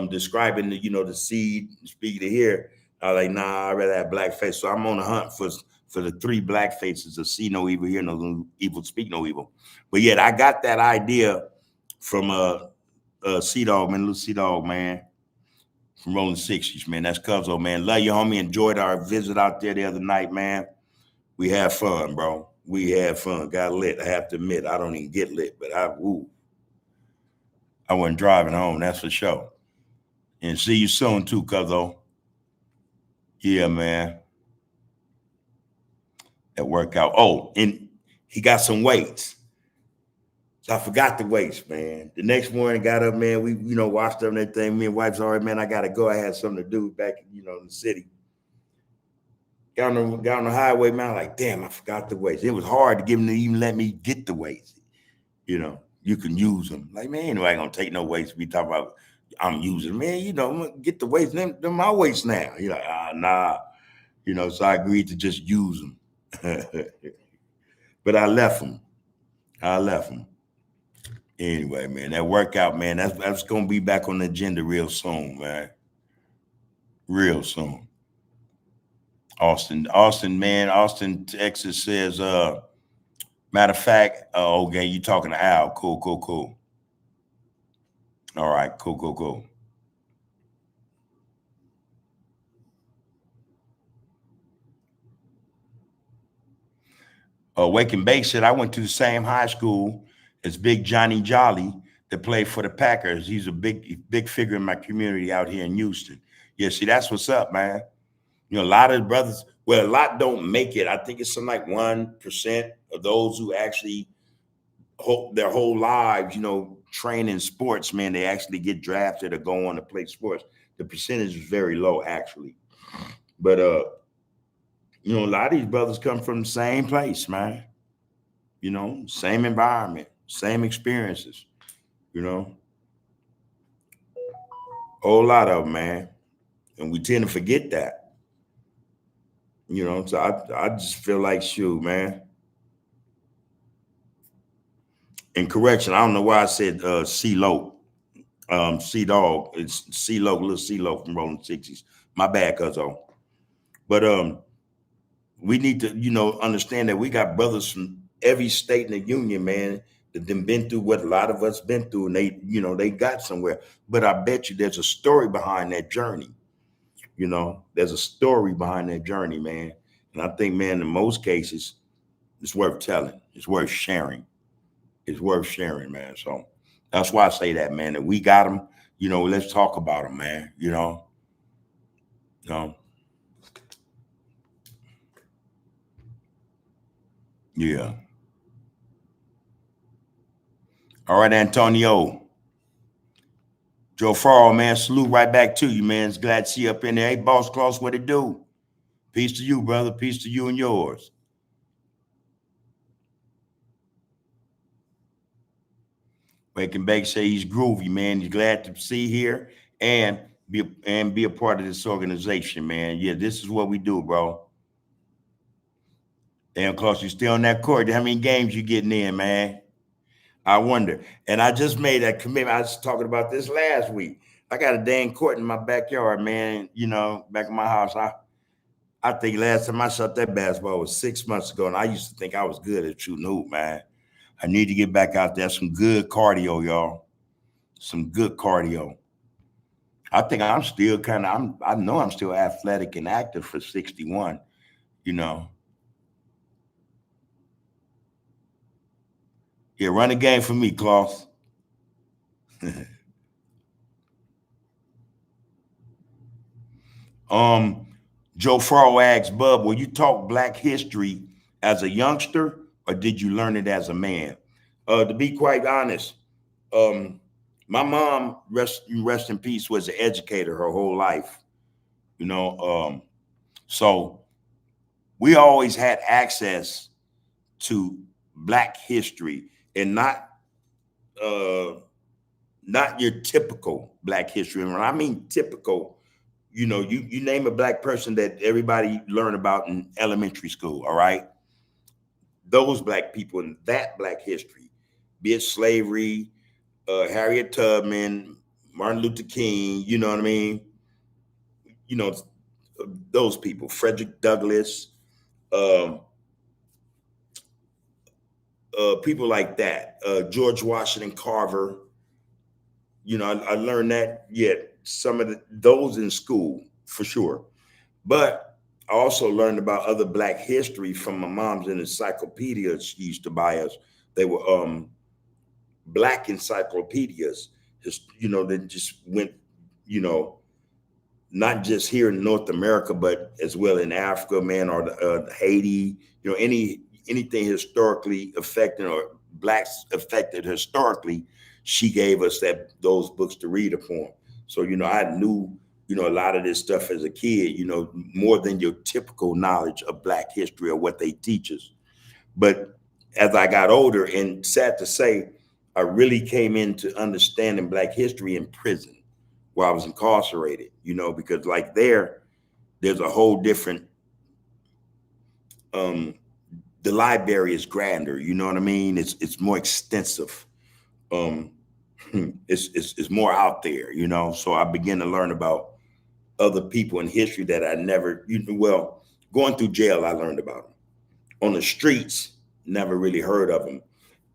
Describing the seed, speaking to here. I was like, nah, I'd rather have black face. So I'm on the hunt for the three black faces of see no evil, hear no evil, speak no evil. But yet I got that idea from Sea Dog, man, little Sea Dog, man, from Rolling 60s, man. That's Cuzzo, man. Love you, homie. Enjoyed our visit out there the other night, man. We had fun, bro. We had fun. Got lit. I have to admit, I don't even get lit, but I wasn't driving home. That's for sure. And see you soon too, cuzzo. Yeah, man. That workout. Oh, and he got some weights. So I forgot the weights, man. The next morning, got up, man. We, washed up and everything. Me and wife's all right, man. I gotta go. I had something to do back, in the city. Got on the highway, man. I'm like, damn, I forgot the weights. It was hard to give him to even let me get the weights. You can use them. Like, man, ain't nobody gonna take no weights. We talk about I'm using, man. I'm gonna get the weights. Them my weights now. You're like, nah. So I agreed to just use them. But I left them. Anyway, man, that workout, man, that's gonna be back on the agenda real soon, man. Real soon. Austin, man, Austin, Texas says, matter of fact, okay, you talking to Al. Cool, cool, cool. All right, cool, cool, cool. Wake and Bake said, I went to the same high school as Big Johnny Jolly that played for the Packers. He's a big figure in my community out here in Houston. Yeah, see, that's what's up, man. A lot of brothers, well, a lot don't make it. I think it's something like 1% of those who actually their whole lives, training sports, man, they actually get drafted or go on to play sports. The percentage is very low, actually. But a lot of these brothers come from the same place, man. Same environment, same experiences, you know, whole lot of them, man. And we tend to forget that, so I just feel like, shoot, man. And correction, I don't know why I said C-Lo. C-Dog. It's C-Lo, little C-Lo from Rolling 60s. My bad, cuzzo. But we need to, understand that we got brothers from every state in the union, man, that then been through what a lot of us been through, and they got somewhere. But I bet you there's a story behind that journey. There's a story behind that journey, man. And I think, man, in most cases, it's worth telling. It's worth sharing. It's worth sharing, man. So that's why I say that, man. That we got them, let's talk about them, man. Um, yeah. All right, Antonio. Joe Farrell, man, salute right back to you, man. It's glad to see you up in there. Hey, Boss Claus, what it do? Peace to you, brother. Peace to you and yours. Wake and Bake say he's groovy, man. He's glad to see here and be a part of this organization, man. Yeah, this is what we do, bro. Damn, Claus, you still on that court. How many games you getting in, man? I wonder. And I just made that commitment. I was talking about this last week. I got a dang court in my backyard, man. Back in my house. I think last time I shot that basketball was 6 months ago, and I used to think I was good at shooting hoop, man. I need to get back out there. Some good cardio, y'all. Some good cardio. I think I'm still I know I'm still athletic and active for 61, you know. Yeah, run the game for me, Klaus. um, Joe Farrell asks, Bub, will you talk Black history as a youngster or did you learn it as a man? To be quite honest, um, my mom, rest in peace, was an educator her whole life, you know. So we always had access to Black history and uh, not your typical Black history. And when I mean typical, you name a Black person that everybody learned about in elementary school, all right? Those Black people in that Black history, be it slavery, Harriet Tubman, Martin Luther King, you know what I mean? You know, those people, Frederick Douglass, um, people like that, George Washington Carver. I learned that yet some of those in school for sure. But I also learned about other Black history from my mom's encyclopedias she used to buy us. They were Black encyclopedias, just that just went, you know, not just here in North America, but as well in Africa, man, or Haiti, anything historically affecting or blacks affected historically, she gave us those books to read upon. So, I knew, a lot of this stuff as a kid, more than your typical knowledge of Black history or what they teach us. But as I got older, and sad to say, I really came into understanding Black history in prison where I was incarcerated, because like there's a whole different, um, the library is grander, you know what I mean? It's more extensive. Um, it's more out there, So I began to learn about other people in history that I never, well, going through jail, I learned about them. On the streets, never really heard of them.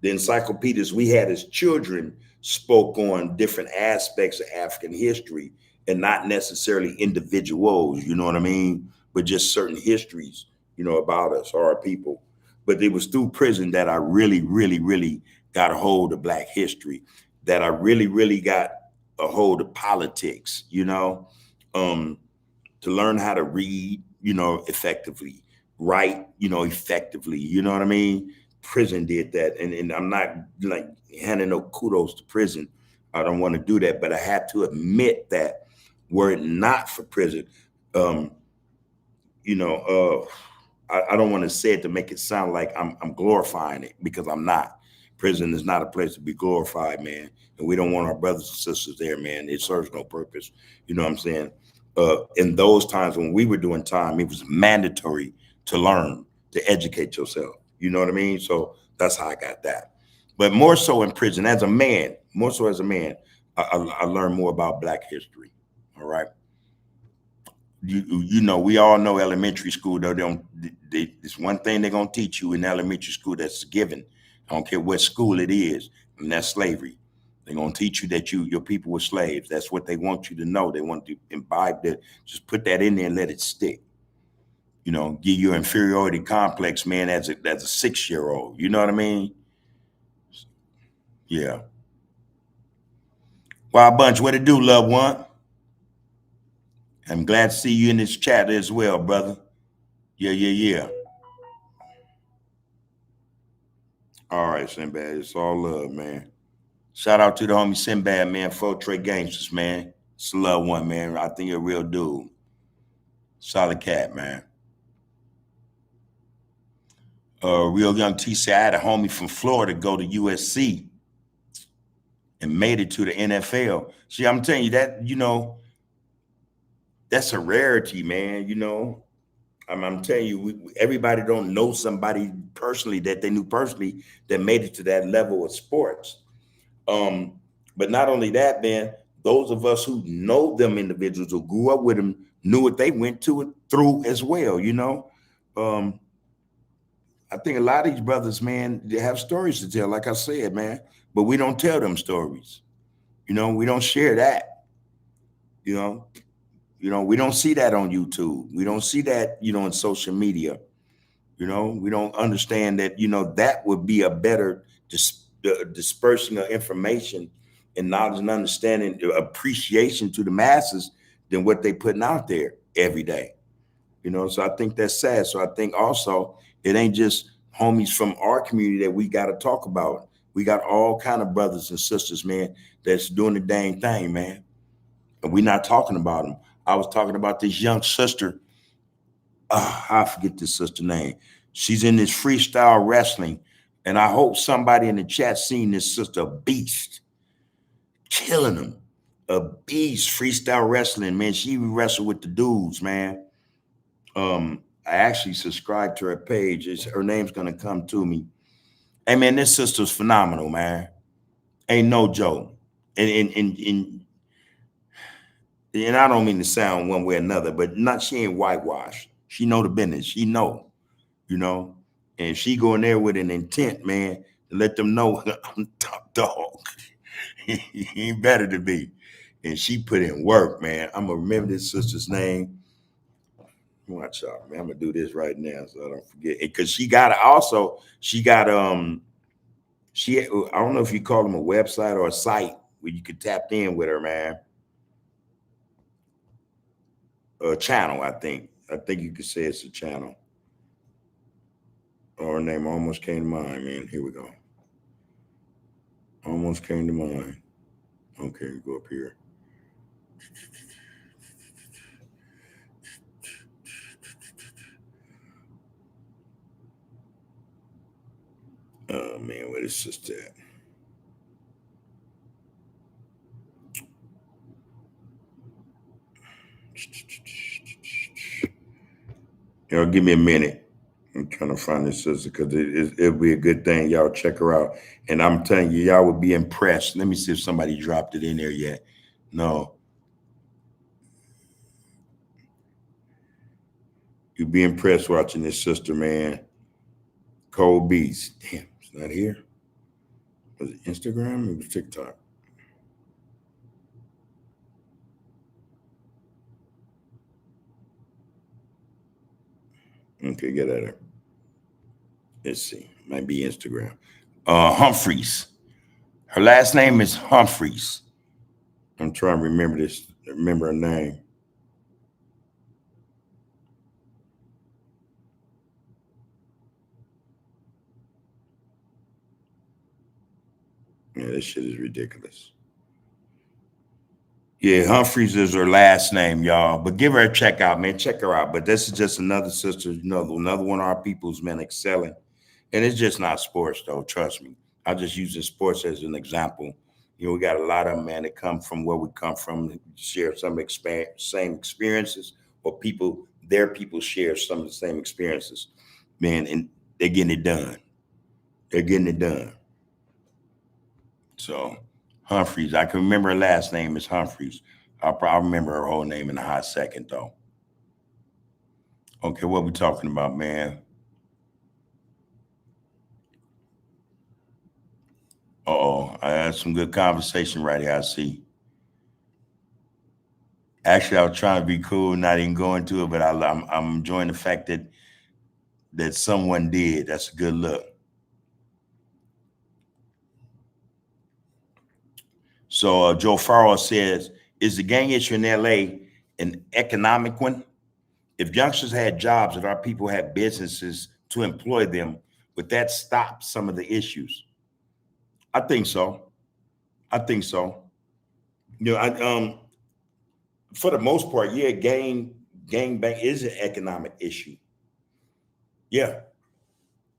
The encyclopedias we had as children spoke on different aspects of African history and not necessarily individuals, you know what I mean? But just certain histories, about us or our people. But it was through prison that I really, really, really got a hold of Black history, that I really, really got a hold of politics, um, to learn how to read, effectively, write, effectively, you know what I mean? Prison did that. And I'm not like handing no kudos to prison. I don't want to do that, but I have to admit that were it not for prison, um, I don't want to say it to make it sound like I'm glorifying it, because I'm not. Prison is not a place to be glorified, man. And we don't want our brothers and sisters there, man. It serves no purpose. You know what I'm saying? In those times when we were doing time, it was mandatory to learn, to educate yourself. You know what I mean? So that's how I got that. But more so in prison, as a man, more so as a man, I learned more about Black history. All right. We all know elementary school, though. It's one thing they're gonna teach you in elementary school that's given. I don't care what school it is, and that's slavery. They're gonna teach you that your people were slaves. That's what they want you to know. They want to imbibe that. Just put that in there and let it stick. Give you inferiority complex, man, as a 6-year-old. You know what I mean? Yeah. Wild Bunch, what it do, loved one? I'm glad to see you in this chat as well, brother. Yeah, yeah, yeah. All right, Sinbad. It's all love, man. Shout out to the homie Sinbad, man. Trey Gangsters, man. It's a loved one, man. I think you're a real dude. Solid cat, man. Real Young T said, I had a homie from Florida go to USC and made it to the NFL. See, I'm telling you that, that's a rarity, man. I'm telling you, everybody don't know somebody personally that they knew personally that made it to that level of sports. But not only that, man, those of us who know them individuals who grew up with them knew what they went through as well, I think a lot of these brothers, man, they have stories to tell, like I said, man, but we don't tell them stories. We don't share that. You know, we don't see that on YouTube. We don't see that, in social media. We don't understand that, that would be a better dispersing of information and knowledge and understanding, appreciation to the masses than what they putting out there every day. So I think that's sad. So I think also it ain't just homies from our community that we got to talk about. We got all kind of brothers and sisters, man, that's doing the dang thing, man. And we're not talking about them. I was talking about this young sister. I forget this sister name. She's in this freestyle wrestling. And I hope somebody in the chat seen this sister, a beast, killing them. A beast, freestyle wrestling, man. She wrestle with the dudes, man. I actually subscribed to her page. Her name's gonna come to me. Hey man, this sister's phenomenal, man. Ain't no joke. And I don't mean to sound one way or another, but she ain't whitewashed. She know the business. She know, and she going there with an intent, man, to let them know I'm top dog. He ain't better than me. And she put in work, man. I'm gonna remember this sister's name. Watch out, man. I'm gonna do this right now so I don't forget. Because she got also, she I don't know if you call them a website or a site where you could tap in with her, man. A channel, I think. I think you could say it's a channel. Oh, her name almost came to mind, man. Here we go. Almost came to mind. Okay, go up here. Oh man, where is sister at? Y'all give me a minute. I'm trying to find this sister because it'll be a good thing. Y'all check her out. And I'm telling you, y'all would be impressed. Let me see if somebody dropped it in there yet. No, you'd be impressed watching this sister, man. Cold Beast. Damn, it's not here. Was it Instagram? It was TikTok. Okay, get at her. Let's see. Might be Instagram. Humphreys. Her last name is Humphreys. I'm trying to remember this. Remember her name. Yeah, this shit is ridiculous. Yeah, Humphreys is her last name, y'all. But give her a check out, man. Check her out. But this is just another sister, another one of our people's been excelling. And it's just not sports, though. Trust me. I just using sports as an example. We got a lot of them, man, that come from where we come from, share some same experiences, or their people share some of the same experiences, man, and they're getting it done. They're getting it done. So Humphreys, I can remember her last name is Humphreys. I'll probably remember her whole name in a hot second, though. Okay, what we talking about, man? Oh, I had some good conversation right here. I see. Actually, I was trying to be cool, not even go into it, but I'm enjoying the fact that someone did. That's a good look. So Joe Farrell says, "Is the gang issue in L.A. an economic one? If youngsters had jobs, if our people had businesses to employ them, would that stop some of the issues?" I think so. I think so. I for the most part, yeah, gang bang is an economic issue. Yeah,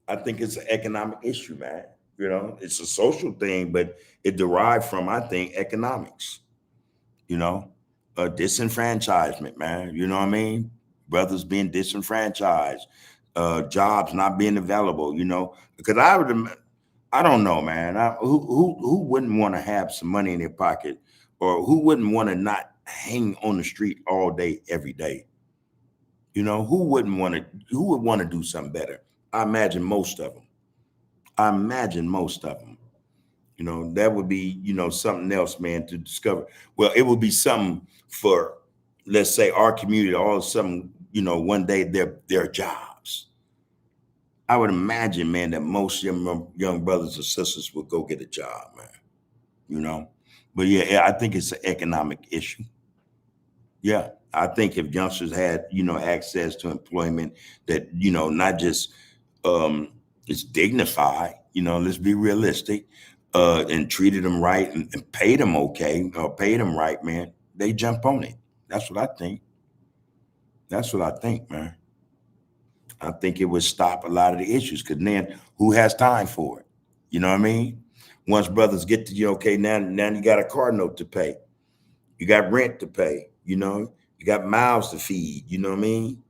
I think it's an economic issue, man. It's a social thing, but it derived from, I think, economics. You know, disenfranchisement, man. You know what I mean? Brothers being disenfranchised, jobs not being available. Because I don't know, man. Who wouldn't want to have some money in their pocket, or who wouldn't want to not hang on the street all day, every day? Who wouldn't want to? Who would want to do something better? I imagine most of them. I imagine most of them. That would be, something else, man, to discover. Well, it would be something for, let's say, our community. All of a sudden, one day their jobs. I would imagine, man, that most young brothers and sisters would go get a job, man. You know, but yeah, I think it's an economic issue. Yeah, I think if youngsters had, access to employment that, not just it's dignified, let's be realistic, and treated them right and paid them okay, or paid them right, man, they jump on it. That's what I think. That's what I think, man. I think it would stop a lot of the issues because then who has time for it? You know what I mean? Once brothers get to you, okay, now you got a car note to pay. You got rent to pay, you got mouths to feed, you know what I mean?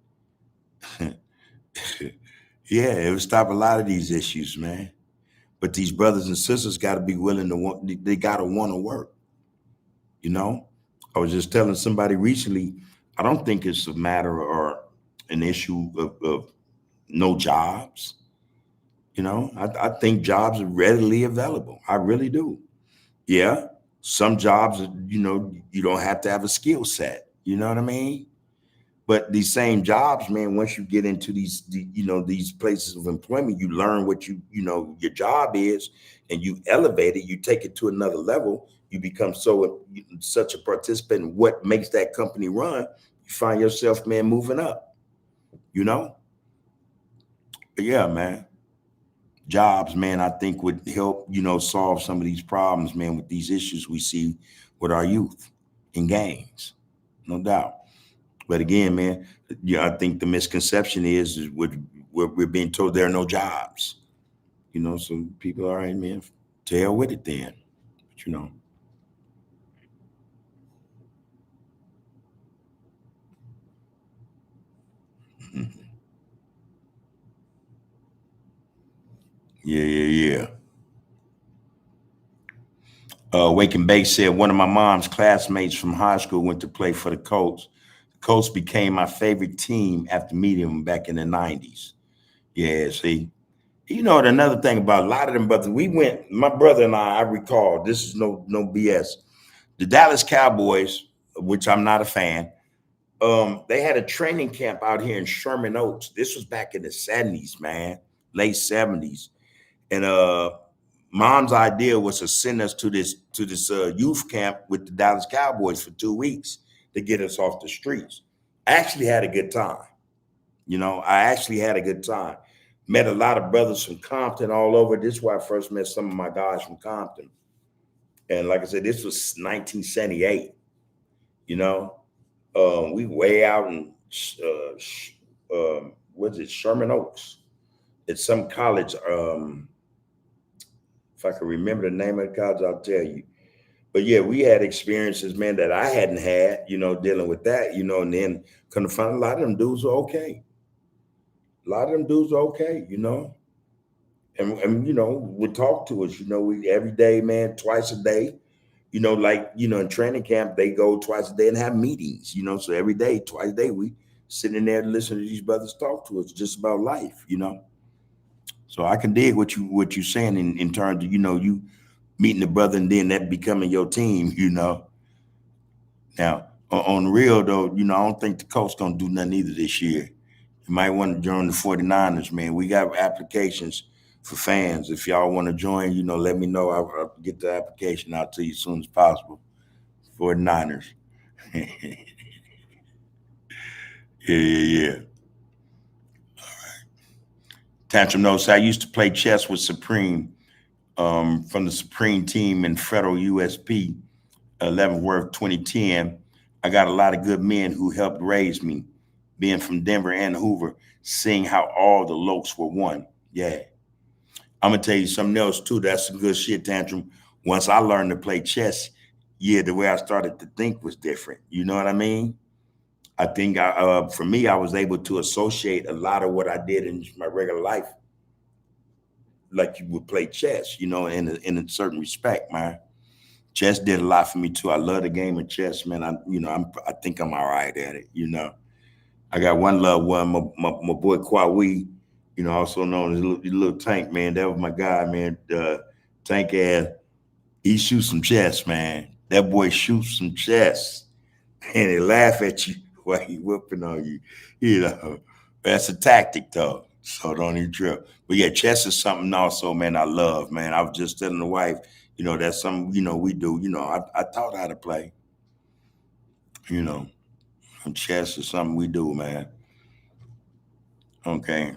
Yeah, it would stop a lot of these issues, man. But these brothers and sisters got to be willing to want, they got to want to work, you know? I was just telling somebody recently, I don't think it's a matter or an issue of no jobs. I think jobs are readily available. I really do. Yeah, some jobs, you don't have to have a skill set. You know what I mean? But these same jobs, man, once you get into these places of employment, you learn what your job is, and you elevate it, you take it to another level. You become such a participant in what makes that company run. You find yourself, man, moving up, you know? But yeah, man, jobs, man, I think would help, solve some of these problems, man, with these issues we see with our youth in gangs, no doubt. But again, man, yeah, I think the misconception is we're being told there are no jobs. So people, all right, man, to hell with it then. But yeah, yeah, yeah. Wake and Bake said one of my mom's classmates from high school went to play for the Colts. The Colts became my favorite team after meeting them back in the 90s. Yeah, see, another thing about a lot of them brothers, my brother and I recall, this is no BS. The Dallas Cowboys, which I'm not a fan, they had a training camp out here in Sherman Oaks. This was back in the 70s, man, late 70s. And mom's idea was to send us to this youth camp with the Dallas Cowboys for 2 weeks to get us off the streets. I actually had a good time. I actually had a good time. Met a lot of brothers from Compton all over. This is where I first met some of my guys from Compton. And like I said, this was 1978. You know, we way out in what's it, Sherman Oaks. It's some college. If I can remember the name of the college, I'll tell you. But yeah, we had experiences, man, that I hadn't had. Dealing with that. And then couldn't find a lot of them dudes were okay. A lot of them dudes are okay. And would talk to us. We every day, man, twice a day. Like in training camp, they go twice a day and have meetings. So every day, twice a day, we sitting in there to listen to these brothers talk to us just about life. So I can dig what you saying in terms of you meeting the brother and then that becoming your team. Now on the real though, I don't think the coach gonna do nothing either this year. You might want to join the 49ers, man. We got applications for fans. If y'all want to join, let me know. I'll get the application out to you as soon as possible. 49ers. Yeah, yeah, yeah. Tantrum notes, I used to play chess with Supreme from the Supreme team in Federal USP, Leavenworth 2010. I got a lot of good men who helped raise me, being from Denver and Hoover, seeing how all the Lokes were one. Yeah. I'm gonna tell you something else too. That's some good shit, Tantrum. Once I learned to play chess, yeah, the way I started to think was different. You know what I mean? I think for me, I was able to associate a lot of what I did in my regular life, like you would play chess. In a certain respect, man. Chess did a lot for me too. I love the game of chess, man. I think I'm all right at it. I got one loved one, my boy Kwawi, also known as little Tank, man. That was my guy, man. Tank ass, he shoots some chess, man. That boy shoots some chess, and they laugh at you while he whooping on you. That's a tactic though, so don't even trip. But yeah, chess is something also, man. I love, man. I was just telling the wife, that's something we do. I taught how to play. You know, and chess is something we do, man. Okay.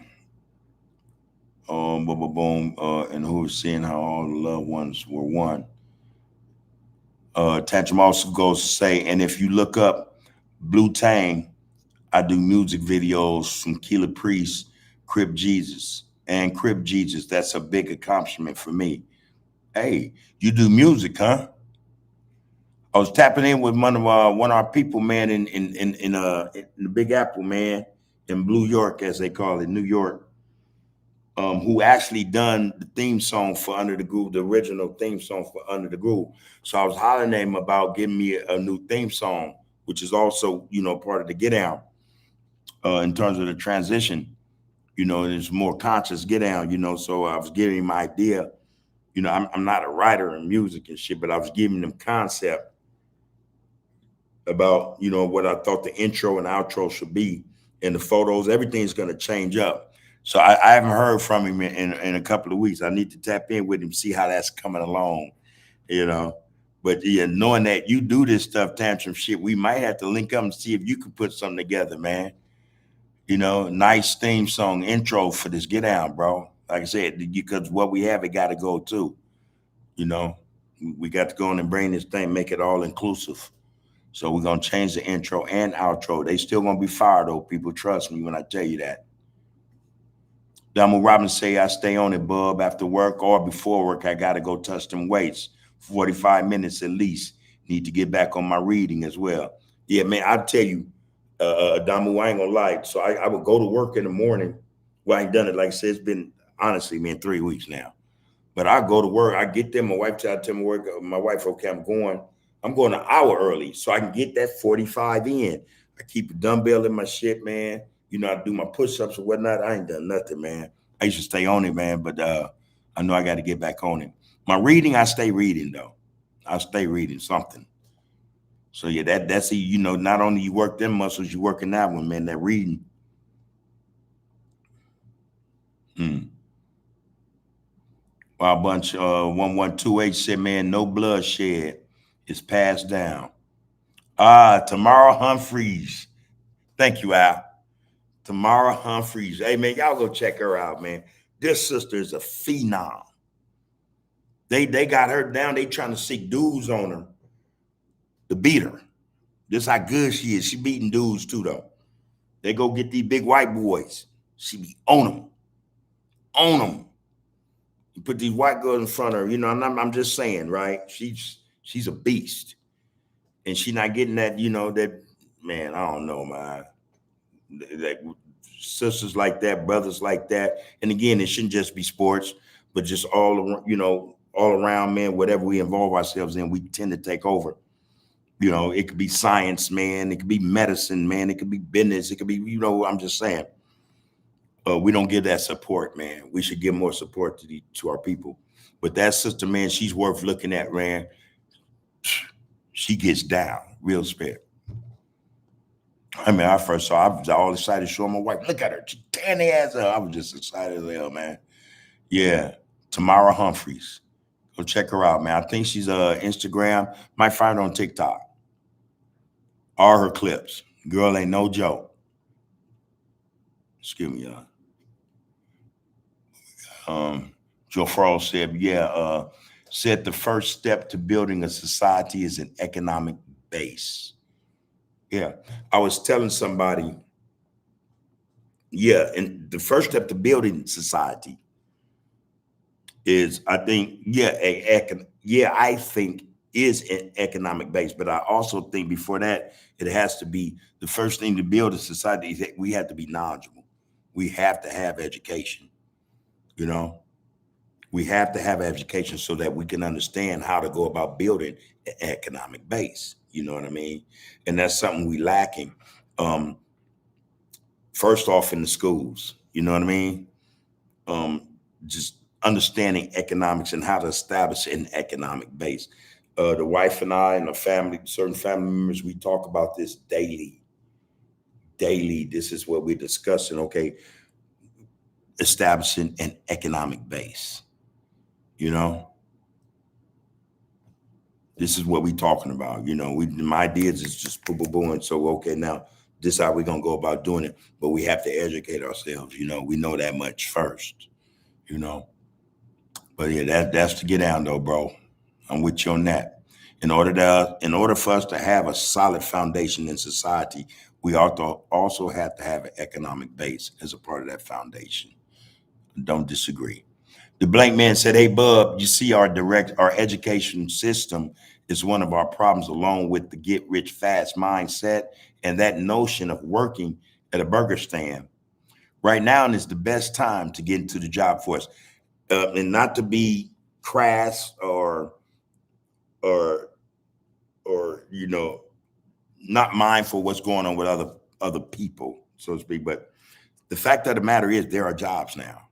Boom, boom, boom. And who was seeing how all the loved ones were one. Tantrum also goes to say, and if you look up Blue Tang, I do music videos from Keela Priest, Crip Jesus, and Crip Jesus. That's a big accomplishment for me. Hey, you do music, huh? I was tapping in with one of our people, man, in the Big Apple, man, in Blue York, as they call it, New York. Who actually done the theme song for Under the Groove, the original theme song for Under the Groove. So I was hollering at him about giving me a new theme song, which is also, part of the Get Down in terms of the transition. It's more conscious Get Down, So I was giving him idea. I'm not a writer in music and shit, but I was giving him concept about, what I thought the intro and outro should be, and the photos. Everything's going to change up. So I haven't heard from him in a couple of weeks. I need to tap in with him, see how that's coming along, you know. But yeah, knowing that you do this stuff, tantrum shit, we might have to link up and see if you could put something together, man. Nice theme song intro for this get down, bro. Like I said, because what we have, it got to go too. You know, we got to go in and bring this thing, make it all inclusive. So we're gonna change the intro and outro. They still gonna be fire though, people. Trust me when I tell you that. Donald Robbins say I stay on it, bub. After work or before work, I gotta go touch them weights. 45 minutes at least. Need to get back on my reading as well. Yeah, man, I'll tell you, Damu, I ain't gonna lie. So I would go to work in the morning. Well, I ain't done it. Like I said, it's been honestly, man, 3 weeks now. But I go to work. I get there. My wife tell me work. My wife, okay, I'm going. I'm going an hour early so I can get that 45 in. I keep a dumbbell in my shit, man. I do my push-ups or whatnot. I ain't done nothing, man. I used to stay on it, man, but I know I got to get back on it. My reading, I stay reading though. I stay reading something. So yeah, that's not only you work them muscles, you working that one, man. That reading. Wild Bunch 1128 said, man, no bloodshed is passed down. Tamara Humphreys. Thank you, Al. Tamara Humphreys. Hey, man, y'all go check her out, man. This sister is a phenom. They got her down. They trying to seek dudes on her to beat her. This how good she is. She beating dudes too, though. They go get these big white boys. She be on them. On them. You put these white girls in front of her, and I'm just saying, right? She's a beast. And she not getting that, that, man, I don't know, man. Like sisters like that, brothers like that. And again, it shouldn't just be sports, but just all around, man, whatever we involve ourselves in, we tend to take over. It could be science, man. It could be medicine, man. It could be business. It could be, I'm just saying. We don't give that support, man. We should give more support to our people. But that sister, man, she's worth looking at, man. She gets down, real spit. I mean, I first saw, I was all excited to show my wife. Look at her, she tearing the ass up. I was just excited as hell, man. Yeah, Tamara Humphreys. Go check her out, man. I think she's Instagram. Might find her on TikTok. All her clips. Girl ain't no joke. Excuse me, y'all. Joe Farrell said, said the first step to building a society is an economic base. Yeah. I was telling somebody, and the first step to building society is, I think, I think is an economic base. But I also think before that, it has to be the first thing to build a society is that we have to be knowledgeable. We have to have education. We have to have education so that we can understand how to go about building an economic base. You know what I mean? And that's something we lacking. First off, in the schools, you know what I mean? Just understanding economics and how to establish an economic base. The wife and I and the family, certain family members, we talk about this daily. Daily, this is what we're discussing. Okay, establishing an economic base. This is what we're talking about. My ideas is just boom, boom, boom. And so, okay, now this is how we're going to go about doing it. But we have to educate ourselves. We know that much first, But yeah, that's to get down though, bro. I'm with you on that. In order for us to have a solid foundation in society, we also have to have an economic base as a part of that foundation. Don't disagree. The blank man said, hey, bub, you see our education system is one of our problems, along with the get rich fast mindset and that notion of working at a burger stand. Right now is the best time to get into the job force. And not to be crass or not mindful what's going on with other people, so to speak. But the fact of the matter is there are jobs now.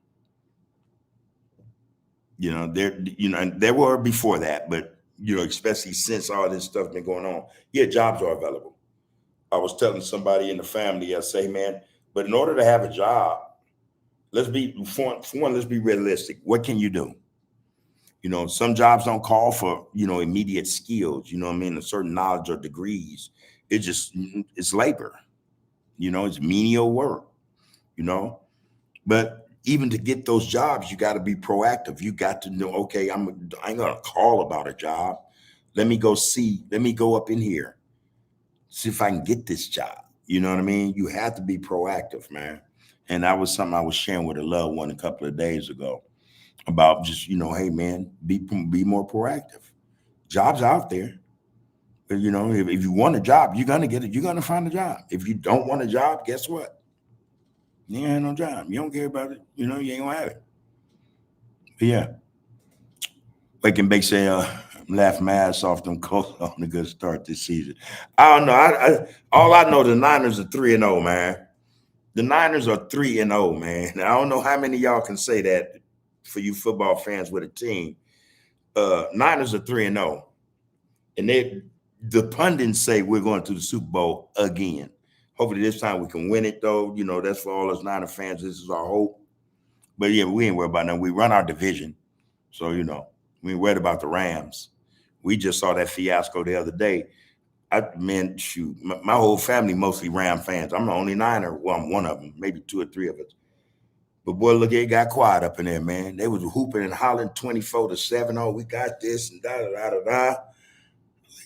And there were before that, but especially since all this stuff been going on. Yeah, jobs are available. I was telling somebody in the family, I say, man, but in order to have a job, let's be for one, let's be realistic. What can you do? Some jobs don't call for, immediate skills, what I mean, a certain knowledge or degrees. It's labor, it's menial work, you know. But even to get those jobs, you got to be proactive. You got to know, okay, I ain't gonna call about a job. Let me go see, let me go up in here, see if I can get this job. You know what I mean? You have to be proactive, man. And that was something I was sharing with a loved one a couple of days ago about just, hey man, be more proactive. Jobs out there. If you want a job, you're gonna get it. You're gonna find a job. If you don't want a job, guess what? You ain't have no job. You don't care about it. You ain't gonna have it. But yeah, Wake and Bake say, laugh my ass off them Colts on a good start this season. I don't know. All I know, the Niners are 3-0, man. The Niners are 3-0, man. I don't know how many of y'all can say that for you football fans with a team. Niners are 3-0. And the pundits say we're going to the Super Bowl again. Hopefully this time we can win it, though. That's for all us Niner fans. This is our hope. But yeah, we ain't worried about that. We run our division. So, we ain't worried about the Rams. We just saw that fiasco the other day. Shoot, my whole family mostly Ram fans. I'm the only Niner. Well, I'm one of them, maybe two or three of us. But boy, look, it got quiet up in there, man. They was hooping and hollering 24-7. Oh, we got this and da da da da da.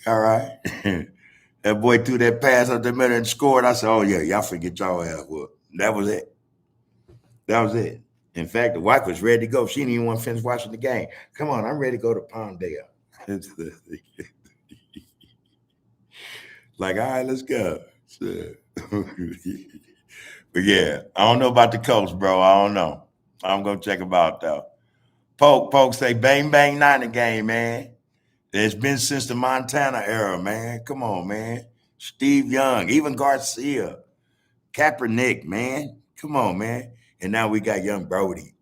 All right. That boy threw that pass up the middle and scored. I said, oh, yeah, y'all forget y'all ass. Well, that was it. That was it. In fact, the wife was ready to go. She didn't even want to finish watching the game. Come on, I'm ready to go to Palmdale. Like, all right, let's go. So, but yeah, I don't know about the Colts, bro. I don't know. I'm gonna check them out though. Poke say bang bang Niner game, man. It's been since the Montana era, man. Come on, man. Steve Young, even Garcia, Kaepernick, man. Come on, man. And now we got young Brody.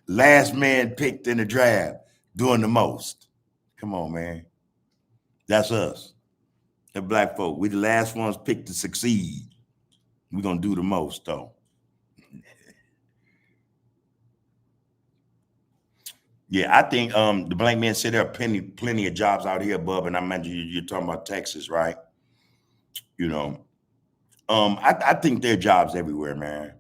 Last man picked in the draft, doing the most. Come on, man. That's us. The black folk. We the last ones picked to succeed. We're gonna do the most though. Yeah, I think the blank man said there are plenty of jobs out here, Bub, and I imagine you're talking about Texas, right? You know, I think there are jobs everywhere, man.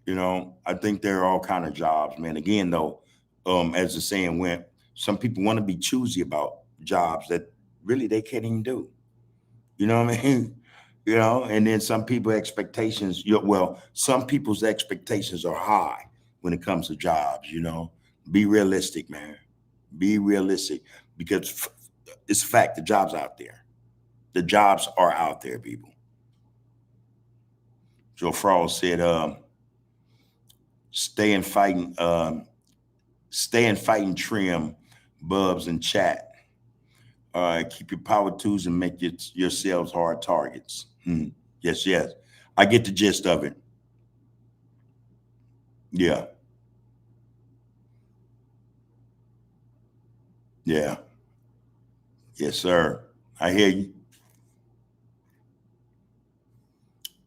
I think there are all kind of jobs, man. Again, though, as the saying went, some people want to be choosy about jobs that really they can't even do. You know what I mean? And then some people expectations, some people's expectations are high when it comes to jobs, Be realistic, man. Be realistic because it's a fact the jobs out there. The jobs are out there, people. Joe Frost said, stay and fighting, trim, Bubs and chat. Keep your power tools and make yourselves hard targets. Yes, yes. I get the gist of it. Yeah. Yeah. Yes, sir. I hear you.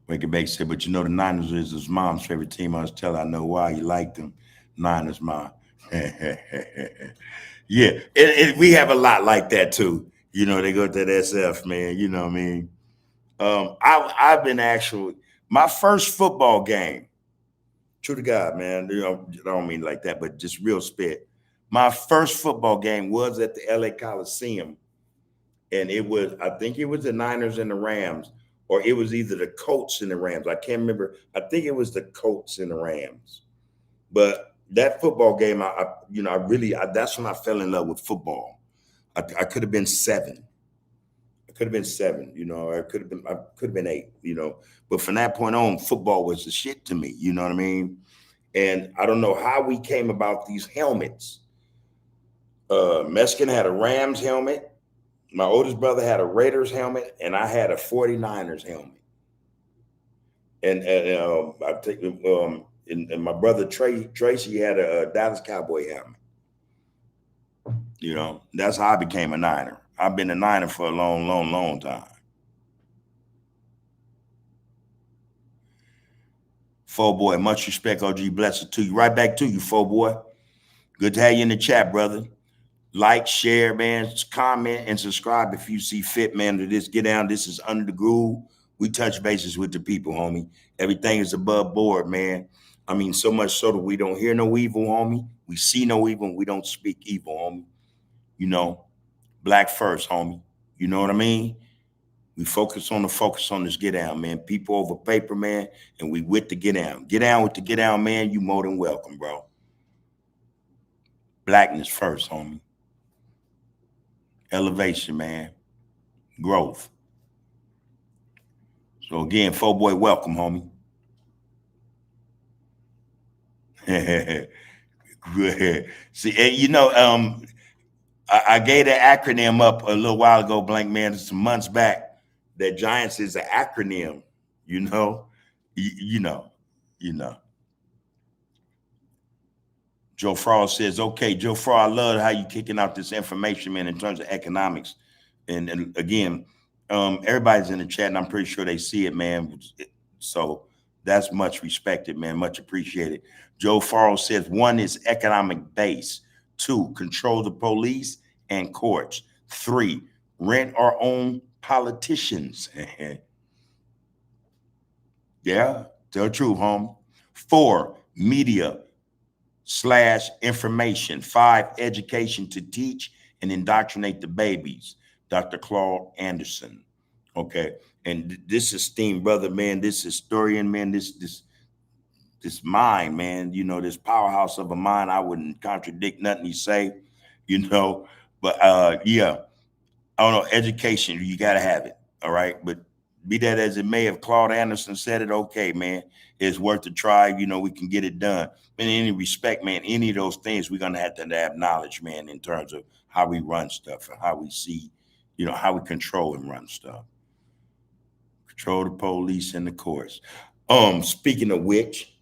Wake and Bake said, but the Niners is his mom's favorite team. I was telling I know why he liked them. Niners, mom. Yeah. We have a lot like that too. They go to that SF, man. You know what I mean? I've been actually, my first football game, true to God, man. I don't mean like that, but just real spit. My first football game was at the LA Coliseum. And I think it was the Niners and the Rams, or it was either the Colts and the Rams. I can't remember. I think it was the Colts and the Rams. But that football game, that's when I fell in love with football. I could have been 7. I could have been 7, I could have been 8, But from that point on, football was the shit to me. You know what I mean? And I don't know how we came about these helmets. Meskin had a Rams helmet. My oldest brother had a Raiders helmet, and I had a 49ers helmet. And I think, and my brother Tracy had a Dallas Cowboy helmet. You know, that's how I became a Niner. I've been a Niner for a long, long, long time. Fo boy, much respect, OG. Blessings to you. Right back to you, Fo boy. Good to have you in the chat, brother. Like, share, man, comment, and subscribe if you see fit, man, to this. Get down. This is Under the Groove. We touch bases with the people, homie. Everything is above board, man. I mean, so much so that we don't hear no evil, homie. We see no evil. We don't speak evil, homie. You know, black first, homie. You know what I mean? We focus on this get down, man. People over paper, man, and we with the get down. Get down with the get down, man. You more than welcome, bro. Blackness first, homie. Elevation, man. Growth. So again, Fo boy, welcome, homie. Good. See, and you know, I gave the acronym up a little while ago, Blank Man, some months back. That Giants is an acronym, you know. You know, you know. Joe Frost says, okay, Joe Frost, I love how you kicking out this information, man, in terms of economics. And again, everybody's in the chat, and I'm pretty sure they see it, man. So that's much respected, man, much appreciated. Joe Frost says, 1 is economic base. 2, control the police and courts. 3, rent or own politicians. Yeah, tell the truth, home. 4, media / information. 5, education to teach and indoctrinate the babies. Dr. Claude Anderson. Okay. And this esteemed brother, man, this historian, man, this mind, man, you know, this powerhouse of a mind. I wouldn't contradict nothing he say, you know, but yeah, I don't know, education, you gotta have it. All right. But be that as it may, if Claude Anderson said it, okay, man, it's worth a try. You know, we can get it done. But in any respect, man, any of those things, we're gonna have to have knowledge, man, in terms of how we run stuff and how we see, you know, how we control and run stuff. Control the police and the courts. Speaking of which,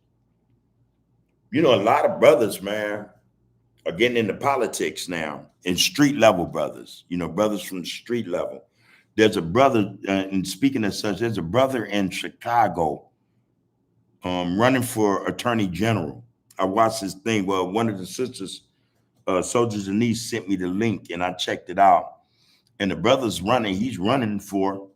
you know, a lot of brothers, man, are getting into politics now, and street level brothers, you know, brothers from the street level. There's a brother, and speaking of such, there's a brother in Chicago running for attorney general. I watched this thing. Well, one of the sisters, Soldiers Denise, sent me the link, and I checked it out. And the brother's running. He's running for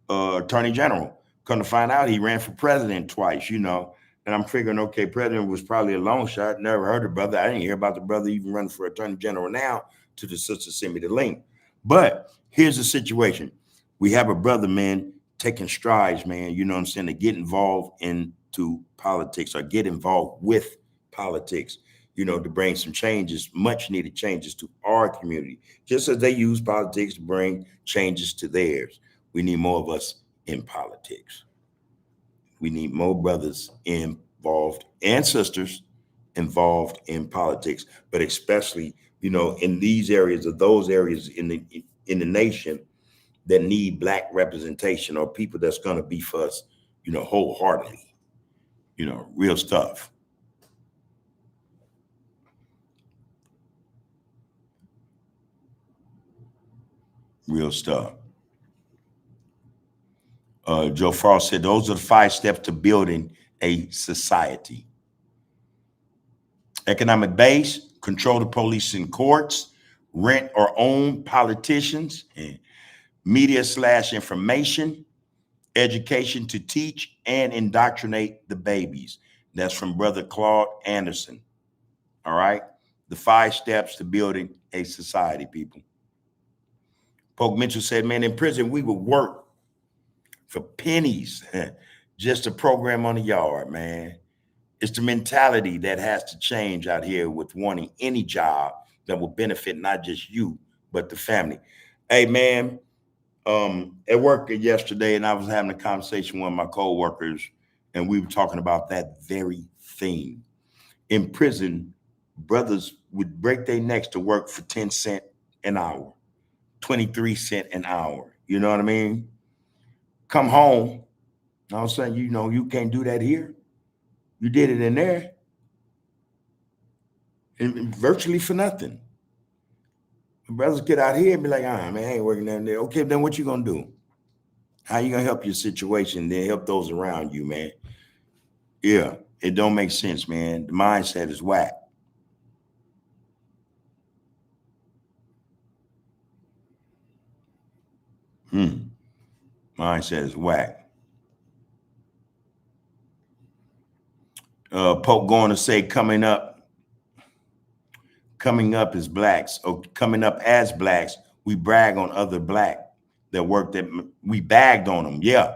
attorney general. Come to find out, he ran for president twice. You know, and I'm figuring, okay, president was probably a long shot. Never heard of the brother. I didn't hear about the brother even running for attorney general now. To the sister sent me the link. But here's the situation: we have a brother, man, taking strides, man. You know what I'm saying? To get involved into politics or get involved with politics. You know, to bring some changes, much needed changes to our community, just as they use politics to bring changes to theirs. We need more of us in politics. We need more brothers involved and sisters involved in politics, but especially, you know, in these areas or those areas in the nation that need black representation or people that's going to be for us, you know, wholeheartedly, you know, real stuff. Real stuff. Joe Frost said those are the 5 steps to building a society. Economic base, control the police and courts, rent or own politicians, and media / information, education to teach and indoctrinate the babies. That's from Brother Claude Anderson. All right. The 5 steps to building a society, people. Poke Mitchell said, man, in prison, we would work for pennies just to program on the yard, man. It's the mentality that has to change out here with wanting any job that will benefit not just you, but the family. Hey, man, at work yesterday, and I was having a conversation with my co-workers, and we were talking about that very thing. In prison, brothers would break their necks to work for 10 cents an hour, 23 cents an hour. You know what I mean? Come home, all of a sudden, you know, you can't do that here. You did it in there, and virtually for nothing. Brothers get out here and be like, man, I ain't working down there. Okay, then what you gonna do? How you gonna help your situation? Then help those around you, man. Yeah, it don't make sense, man. The mindset is whack. Hmm. Mindset is whack. Pope going to say coming up as blacks, or coming up as blacks, we brag on other black that work that we bagged on them. Yeah,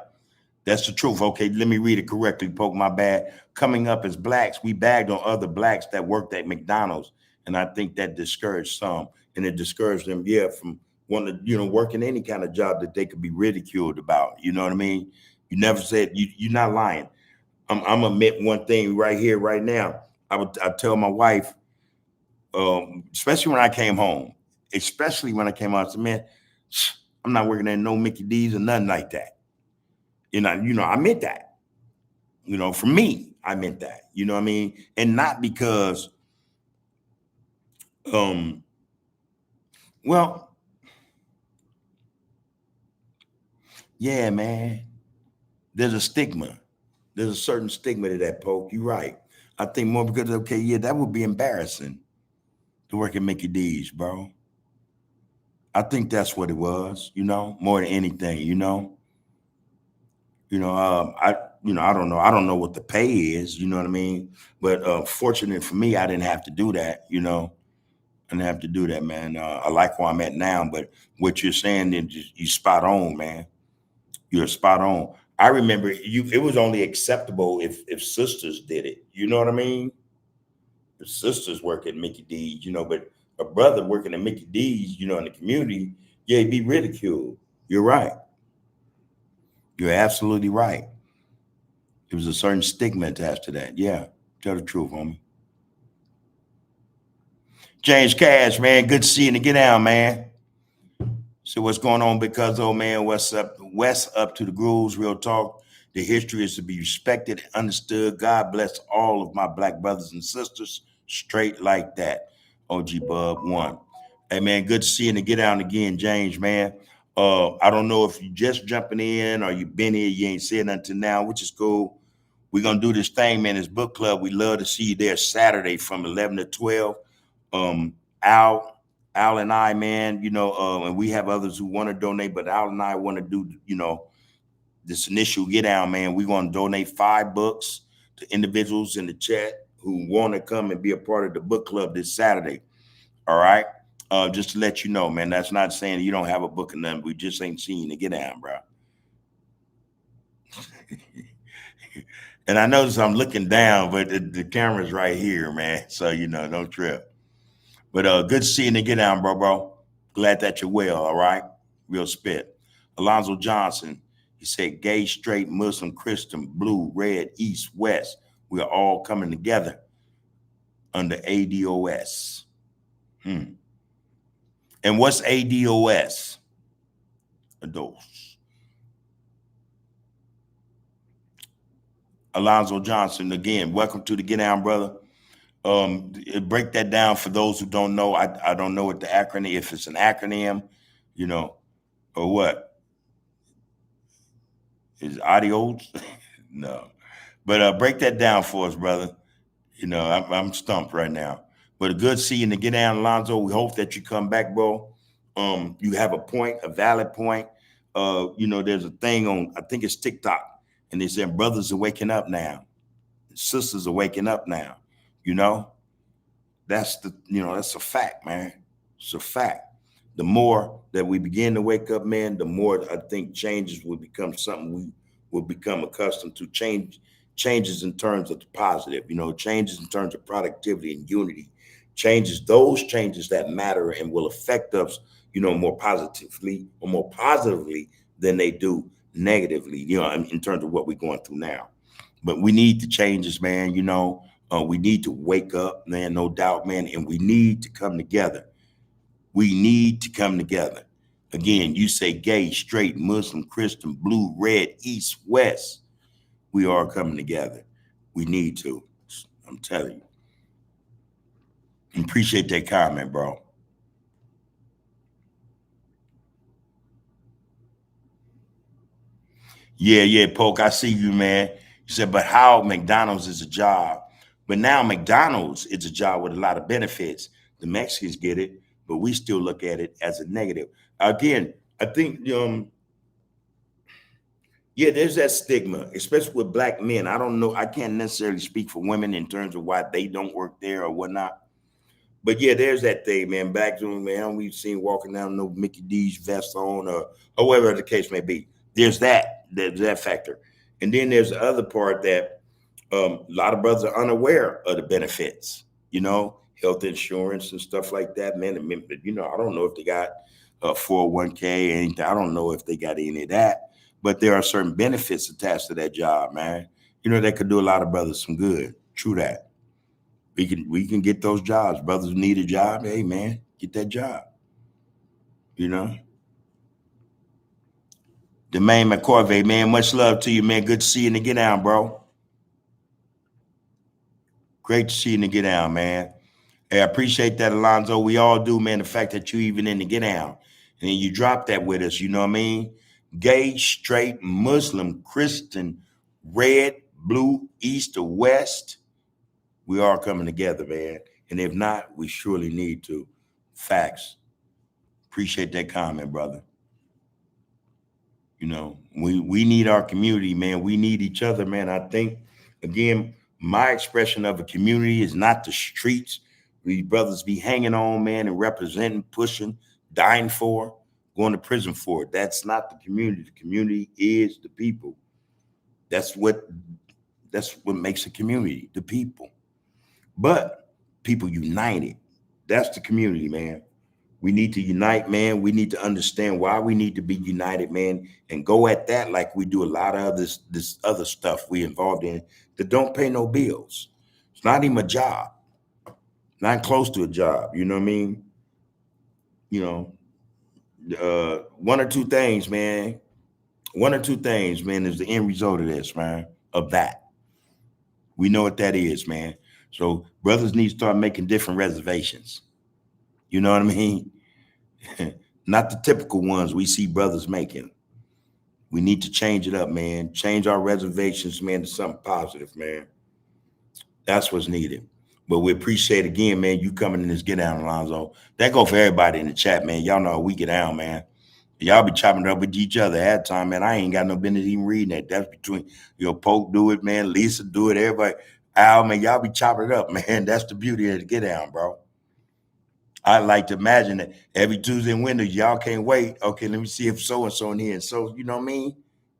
that's the truth. Okay, let me read it correctly, Poke, my bad. Coming up as blacks, we bagged on other blacks that worked at McDonald's. And I think that discouraged some. And it discouraged them, yeah, from wanting to, working any kind of job that they could be ridiculed about. You know what I mean? You never said, you're not lying. I'm admit one thing right here, right now. I tell my wife, especially when I came home, especially when I came out, I said, man, I'm not working at no Mickey D's or nothing like that. I meant that. For me, I meant that. You know what I mean? And not because, um, well, yeah, man. There's a stigma. There's a certain stigma to that, Poke. You're right. I think more because, okay, yeah, that would be embarrassing to work at Mickey D's, bro. I think that's what it was, more than anything, I don't know. I don't know what the pay is, you know what I mean? But fortunate for me, I didn't have to do that, I didn't have to do that, man. I like where I'm at now, but what you're saying, then you spot on, man. You're spot on. I remember it was only acceptable if sisters did it. You know what I mean? If sisters work at Mickey D's, but a brother working at Mickey D's, in the community, yeah, he'd be ridiculed. You're right. You're absolutely right. There was a certain stigma attached to that. Yeah, tell the truth, homie. James Cash, man, good seeing you. Get down, man. So what's going on? Because old man, what's up? West up to the grooves. Real talk. The history is to be respected and understood. God bless all of my black brothers and sisters. Straight like that. OG Bub one. Hey man, good seeing you. Get down again, James, man. I don't know if you just jumping in or you been here, you ain't said nothing now, which is cool. We're gonna do this thing, man. This book club. We love to see you there Saturday from 11 to 12. Um, Al, Al and I, man, and we have others who want to donate, but Al and I want to do, this initial get down, man. We're gonna donate 5 books to individuals in the chat who want to come and be a part of the book club this Saturday. All right. Just to let you know, man, that's not saying you don't have a book and nothing. We just ain't seen you to get down, bro. And I notice I'm looking down, but the camera's right here, man. So don't trip. But good seeing you get down, bro. Glad that you're well. All right, real spit. Alonzo Johnson. He said, "Gay, straight, Muslim, Christian, blue, red, east, west. We are all coming together under ADOS." And what's ADOS? Adults. Alonzo Johnson again. Welcome to the Get Down, brother. Break that down for those who don't know. I don't know what the acronym, if it's an acronym, you know, or what is adios? No, but break that down for us, brother. I'm stumped right now. But a good seeing to get down, Alonzo. We hope that you come back, bro. You have a point, a valid point. There's a thing on, I think it's TikTok, and they said brothers are waking up now, sisters are waking up now. You know, that's a fact, man. It's a fact. The more that we begin to wake up, man, the more I think changes will become something we will become accustomed to. Changes in terms of the positive, changes in terms of productivity and unity, those changes that matter and will affect us, more positively or more positively than they do negatively, in terms of what we're going through now. But we need the changes, man. We need to wake up, man, no doubt, man, and we need to come together. We need to come together. Again, you say gay, straight, Muslim, Christian, blue, red, east, west. We are coming together. We need to. I'm telling you. Appreciate that comment, bro. Yeah, Polk, I see you, man. You said, but how McDonald's is a job. But now McDonald's is a job with a lot of benefits. The Mexicans get it, but we still look at it as a negative. Again, I think yeah, there's that stigma, especially with black men. I don't know, I can't necessarily speak for women in terms of why they don't work there or whatnot. But yeah, there's that thing, man. Back to man, we've seen walking down no Mickey D's vest on or whatever the case may be. There's that factor. And then there's the other part that a lot of brothers are unaware of the benefits, health insurance and stuff like that, man. I don't know if they got 401k, anything. I don't know if they got any of that, but there are certain benefits attached to that job, man. That could do a lot of brothers some good. True that. We can get those jobs. Brothers need a job. Hey man, get that job. You know. Domain McCorvey, man. Much love to you, man. Good to see you and to get down, bro. Great to see you and to get down, man. Hey, I appreciate that, Alonzo. We all do, man. The fact that you even in the get down. And then you drop that with us, you know what I mean? Gay, straight, Muslim, Christian, red, blue, east or west. We are coming together, man. And if not, we surely need to. Facts. Appreciate that comment, brother. We need our community, man. We need each other, man. I think, again, my expression of a community is not the streets. These brothers be hanging on, man, and representing, pushing, dying for, going to prison for. That's not the community. The community is the people. That's what makes a community, the people. But people united. That's the community, man. We need to unite, man. We need to understand why we need to be united, man, and go at that like we do a lot of this other stuff we involved in that don't pay no bills. It's not even a job, not close to a job. You know what I mean? You one or two things, man. One or two things, man, is the end result of this, man. Of that, we know what that is, man. So brothers need to start making different reservations. You know what I mean? Not the typical ones we see brothers making. We need to change it up, man. Change our reservations, man, to something positive, man. That's what's needed. But we appreciate again, man, you coming in this get down, Alonzo. That go for everybody in the chat, man. Y'all know how we get down, man. Y'all be chopping it up with each other at time, man. I ain't got no business even reading that. That's between Poke do it, man. Lisa do it, everybody. Al, man, y'all be chopping it up, man. That's the beauty of the get down, bro. I like to imagine that every Tuesday and Wednesday, y'all can't wait. Okay, let me see if so and so in here. So, you know what I mean?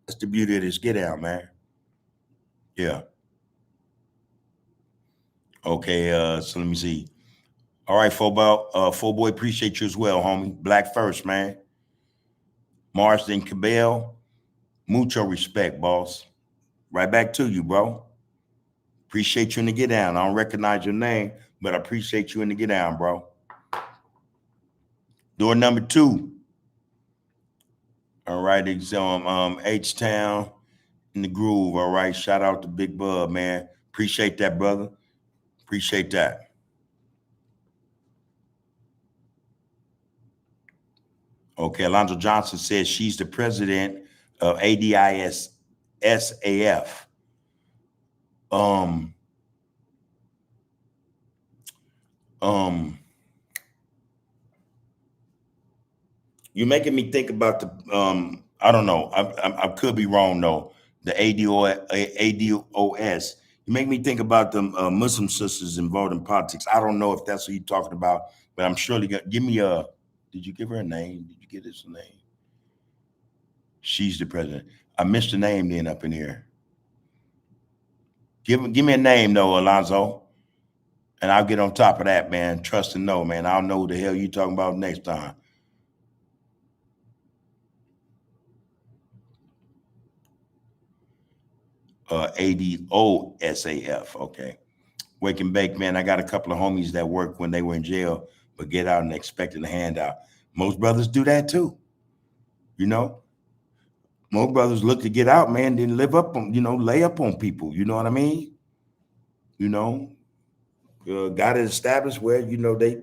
That's the beauty of this get down, man. Yeah. Okay, so let me see. All right, Full Boy, appreciate you as well, homie. Black first, man. Marsden Cabell, mucho respect, boss. Right back to you, bro. Appreciate you in the get down. I don't recognize your name, but I appreciate you in the get down, bro. Door number 2. All right, it's H-Town in the groove. All right, shout out to Big Bub, man. Appreciate that, brother. Appreciate that. Okay, Alonzo Johnson says she's the president of ADIS SAF. You're making me think about the I don't know. I could be wrong though. The ADOS. You make me think about the Muslim sisters involved in politics. I don't know if that's what you're talking about, but I'm surely gonna give me a. Did you give her a name? Did you get this a name? She's the president. I missed the name then up in here. Give me a name though, Alonzo, and I'll get on top of that, man. Trust and know, man. I'll know who the hell you talking about next time. ADOSAF. Okay. Wake and bake, man. I got a couple of homies that worked when they were in jail, but get out and expected a handout. Most brothers do that too. You know, most brothers look to get out, man, then live up on, lay up on people. You know what I mean? You know, got it established where, they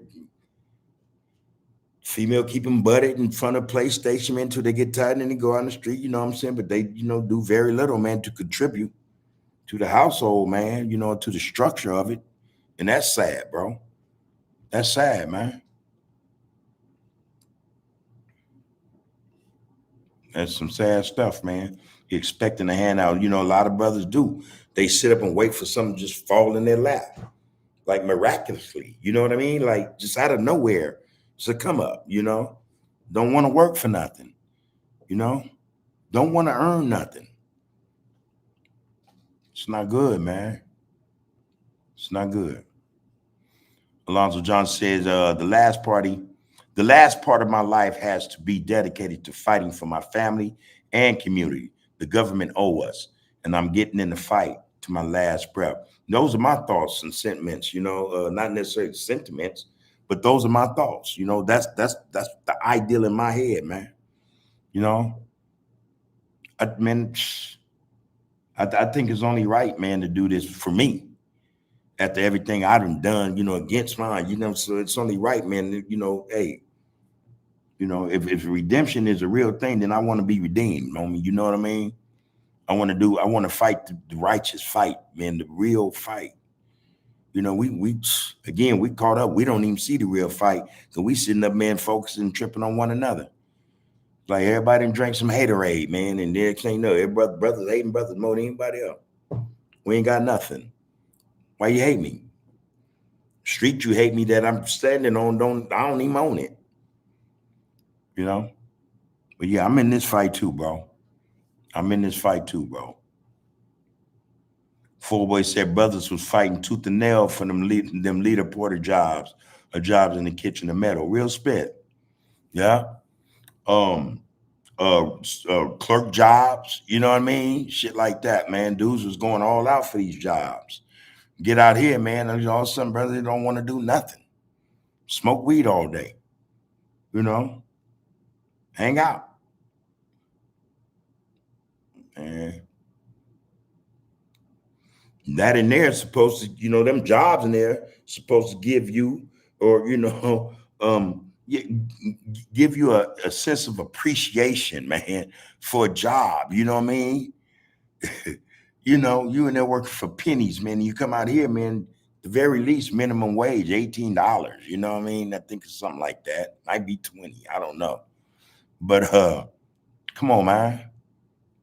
Female keep them butted in front of PlayStation, man, until they get tired and then they go out on the street, you know what I'm saying? But they, do very little, man, to contribute to the household, man, to the structure of it. And that's sad, bro. That's sad, man. That's some sad stuff, man. You're expecting a handout. A lot of brothers do. They sit up and wait for something to just fall in their lap, like miraculously. You know what I mean? Like just out of nowhere. It's a come up. Don't want to work for nothing, you know? Don't want to earn nothing. It's not good, man. It's not good. Alonzo John says, the last part of my life has to be dedicated to fighting for my family and community. The government owe us, and I'm getting in the fight to my last breath. Those are my thoughts and sentiments, not necessarily sentiments, but those are my thoughts. That's the ideal in my head, man. You know, man, I think it's only right, man, to do this for me after everything I done, against mine, so it's only right, man, hey, if redemption is a real thing, then I want to be redeemed, homie, you know what I mean? I want to fight the righteous fight, man, the real fight. We caught up, we don't even see the real fight, so we sitting up, man, focusing, tripping on one another. Like everybody done drank some haterade, man, and next thing you know, every brothers hating brothers more than anybody else. We ain't got nothing. Why you hate me? Street you hate me that I'm standing on, I don't even own it. But yeah, I'm in this fight too, bro. I'm in this fight too, bro. Full Boy said brothers was fighting tooth and nail for them leader porter jobs or jobs in the kitchen of metal. Real spit. Yeah. Um, Clerk jobs, you know what I mean? Shit like that, man. Dudes was going all out for these jobs. Get out here, man. And all of a sudden, brother, they don't want to do nothing. Smoke weed all day. Hang out. And that in there is supposed to, them jobs in there supposed to give you, or give you a sense of appreciation, man, for a job. You know what I mean? You in there working for pennies, man. You come out here, man, the very least minimum wage, $18. You know what I mean? I think it's something like that. Might be 20. I don't know. But come on, man.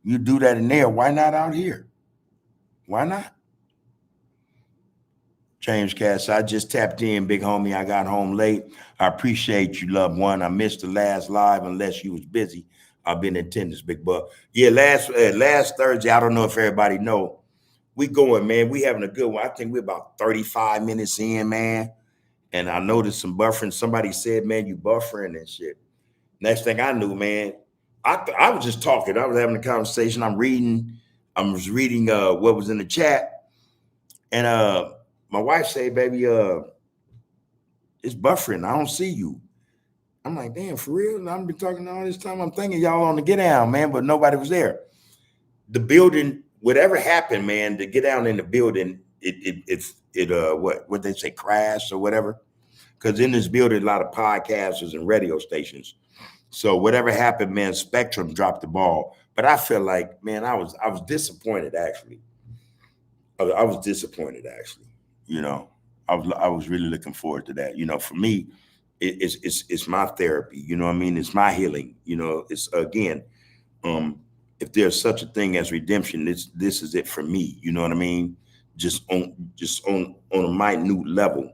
You do that in there. Why not out here? Why not? James Cass, I just tapped in, big homie. I got home late. I appreciate you, loved one. I missed the last live unless you was busy. I've been in attendance, big buck. Yeah, last Thursday, I don't know if everybody know. We going, man. We having a good one. I think we're about 35 minutes in, man. And I noticed some buffering. Somebody said, man, you buffering and shit. Next thing I knew, man, I was just talking. I was having a conversation. I was reading what was in the chat. And my wife said, baby, it's buffering. I don't see you. I'm like, damn, for real? I've been talking all this time. I'm thinking y'all on the get down, man, but nobody was there. The building, whatever happened, man, to get down in the building, what they say, crashed or whatever. Because in this building, a lot of podcasters and radio stations. So whatever happened, man, Spectrum dropped the ball. But I feel like, man, I was disappointed actually. I was disappointed actually. I was really looking forward to that. For me, it's my therapy. You know what I mean? It's my healing. It's again, if there's such a thing as redemption, this is it for me. You know what I mean? Just on a minute level,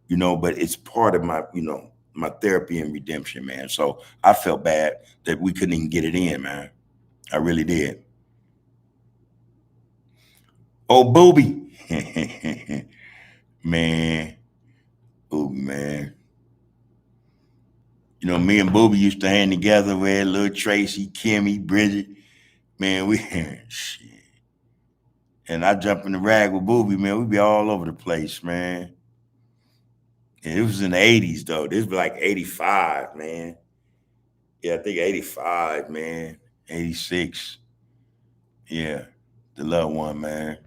but it's part of my, my therapy and redemption, man. So I felt bad that we couldn't even get it in, man. I really did. Oh, Booby. Man. Oh, man. Me and Booby used to hang together with little Tracy, Kimmy, Bridget. Man, we shit. And I jump in the rag with Booby, man. We be all over the place, man. And it was in the 80s, though. This was like 85, man. Yeah, I think 85, man. 86. Yeah. The loved one, man.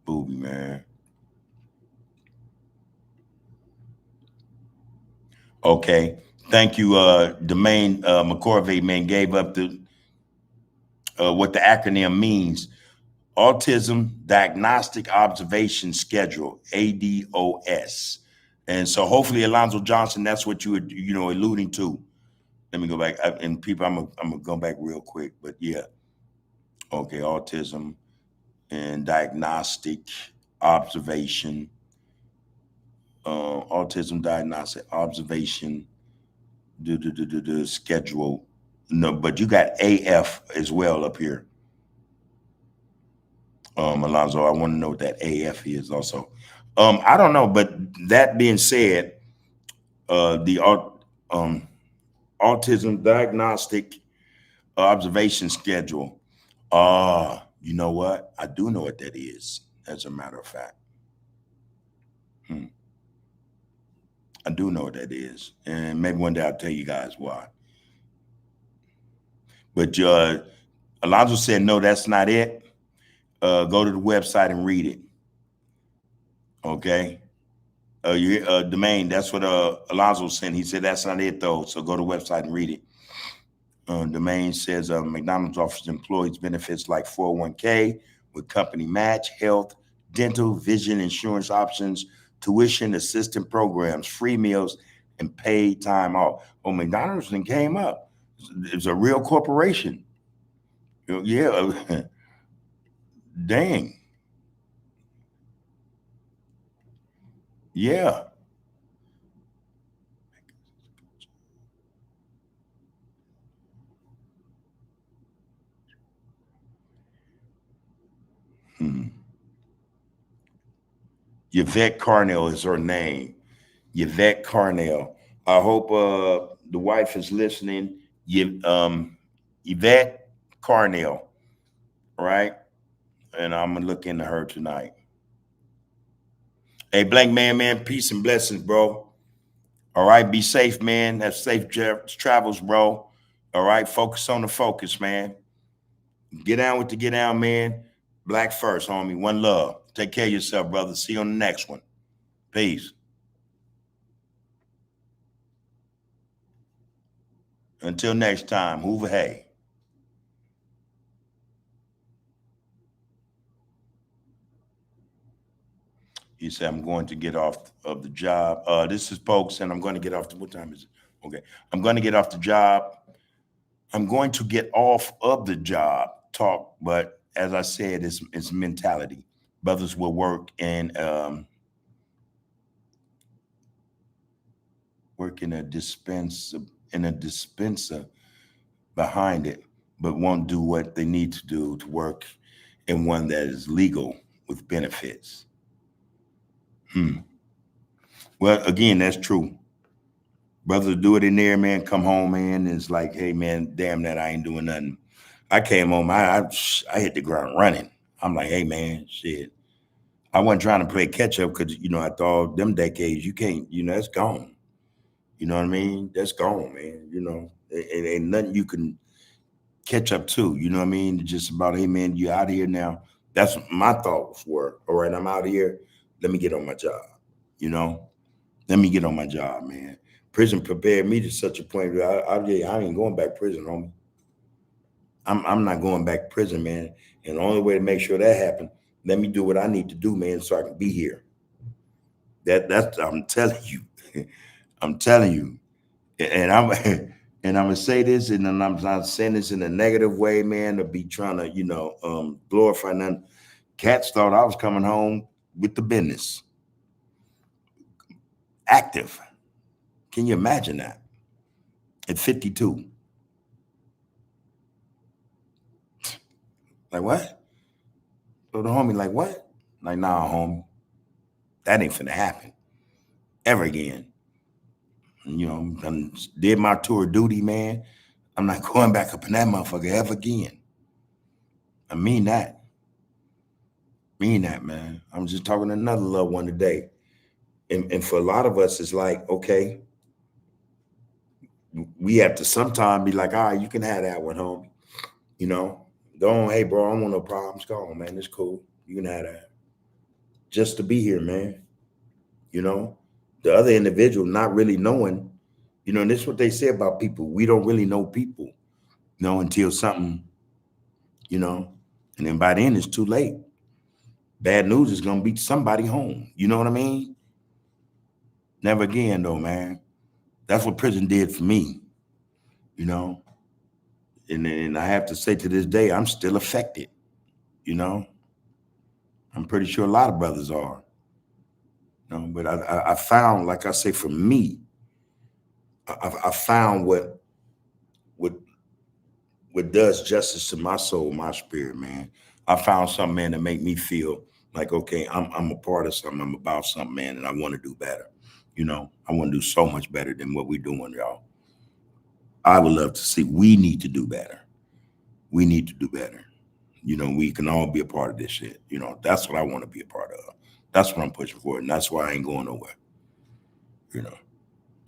Booby, man. Okay. Thank you. Domain McCorvey, man, gave up the what the acronym means. Autism Diagnostic Observation Schedule, ADOS. And so hopefully, Alonzo Johnson, that's what you were, alluding to. Let me go back. And people, I'm gonna go back real quick. But yeah, okay, autism and diagnostic observation, autism diagnostic observation, schedule. No, but you got AF as well up here. Alonzo, I want to know what that AF is also. I don't know, but that being said, the autism diagnostic observation schedule. You know what? I do know what that is, as a matter of fact. Hmm. I do know what that is. And maybe one day I'll tell you guys why. But Alonzo said, no, that's not it. Go to the website and read it. Okay. Domain, that's what Alonzo sent. He said, that's not it, though. So go to the website and read it. Domain says McDonald's offers employees benefits like 401k with company match, health, dental, vision insurance options, tuition assistance programs, free meals, and paid time off. Oh, McDonald's then came up. It's a real corporation. Yeah. Dang. Yeah. Hmm. Yvette Carnell is her name. Yvette Carnell. I hope the wife is listening. Yvette Carnell, right? And I'm gonna look into her tonight. Hey, Blank man, peace and blessings, bro. All right, be safe, man. Have safe travels, bro. All right, focus on the focus, man. Get down with the get down, man. Black first, homie. One love. Take care of yourself, brother. See you on the next one. Peace. Until next time, Hoover Hey. He said, I'm going to get off of the job. This is Pokes, and I'm going to get off. What time is it? Okay. I'm going to get off the job. I'm going to get off of the job talk, but as I said, it's mentality. Brothers will work and work in a dispenser behind it, but won't do what they need to do to work in one that is legal with benefits. Hmm. Well, again, that's true. Brothers do it in there, man. Come home, man. And it's like, hey, man, damn that I ain't doing nothing. I came home, I hit the ground running. I'm like, hey, man, shit. I wasn't trying to play catch up because, I thought them decades, you can't, that's gone. You know what I mean? That's gone, man. It ain't nothing you can catch up to. You know what I mean? It's just about, hey, man, you out here now. That's what my thoughts were. All right, I'm out here. Let me get on my job. You know, let me get on my job, man. Prison prepared me to such a point where I ain't going back to prison, homie. I'm not going back to prison, man. And the only way to make sure that happens, let me do what I need to do, man, so I can be here. That's I'm telling you. I'm telling you. And I'm and I'm gonna say this, and then I'm not saying this in a negative way, man, to be trying to, glorify nothing. Cats thought I was coming home with the business. Active. Can you imagine that? At 52. Like what? So the homie, like what? Like, nah, homie, that ain't finna happen ever again. I did my tour of duty, man. I'm not going back up in that motherfucker ever again. I mean that. Mean that, man. I'm just talking to another loved one today. And for a lot of us, it's like, okay, we have to sometime be like, all right, you can have that one, homie. You know, go on, hey, bro, I don't want no problems. Go on, man. It's cool. You can have that. Just to be here, man. You know, the other individual not really knowing, You know, and this is what they say about people. We don't really know people, until something, you know, and then by then it's too late. Bad news is gonna beat somebody home. You know what I mean? Never again, though, man. That's what prison did for me, you know. And I have to say to this day, I'm still affected, you know. I'm pretty sure a lot of brothers are. But I found, like I say, for me, I found what what does justice to my soul, my spirit, man. I found something, man, that make me feel like, okay, I'm a part of something, I'm about something, man, and I want to do better. I want to do so much better than what we're doing, y'all. I would love to see. We need to do better. We need to do better. We can all be a part of this shit. That's what I want to be a part of. That's what I'm pushing for, and that's why I ain't going nowhere. You know,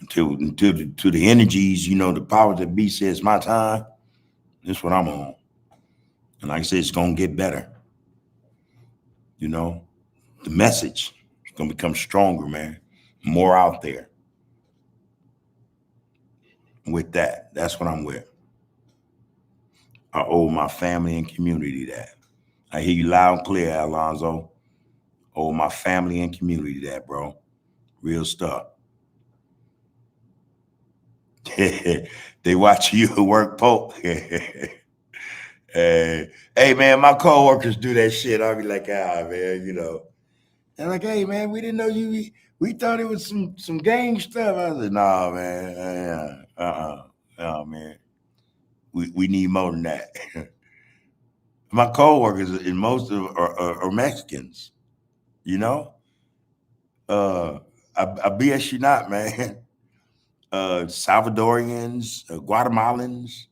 to the energies, the powers that be says my time. That's what I'm on, and like I said, it's gonna get better. You know, the message is gonna become stronger, man. More out there. With that, that's what I'm with. I owe my family and community that. I hear you loud and clear, Alonzo. Owe my family and community that, bro. Real stuff. They watch you work Pope. Hey man, my coworkers do that shit. I'll be like, man. And like, hey man, we didn't know you. We thought it was some gang stuff. I said, nah, man. No, man. We need more than that. My coworkers, and most of are Mexicans. You know, I BS you not, man. Salvadorians, Guatemalans.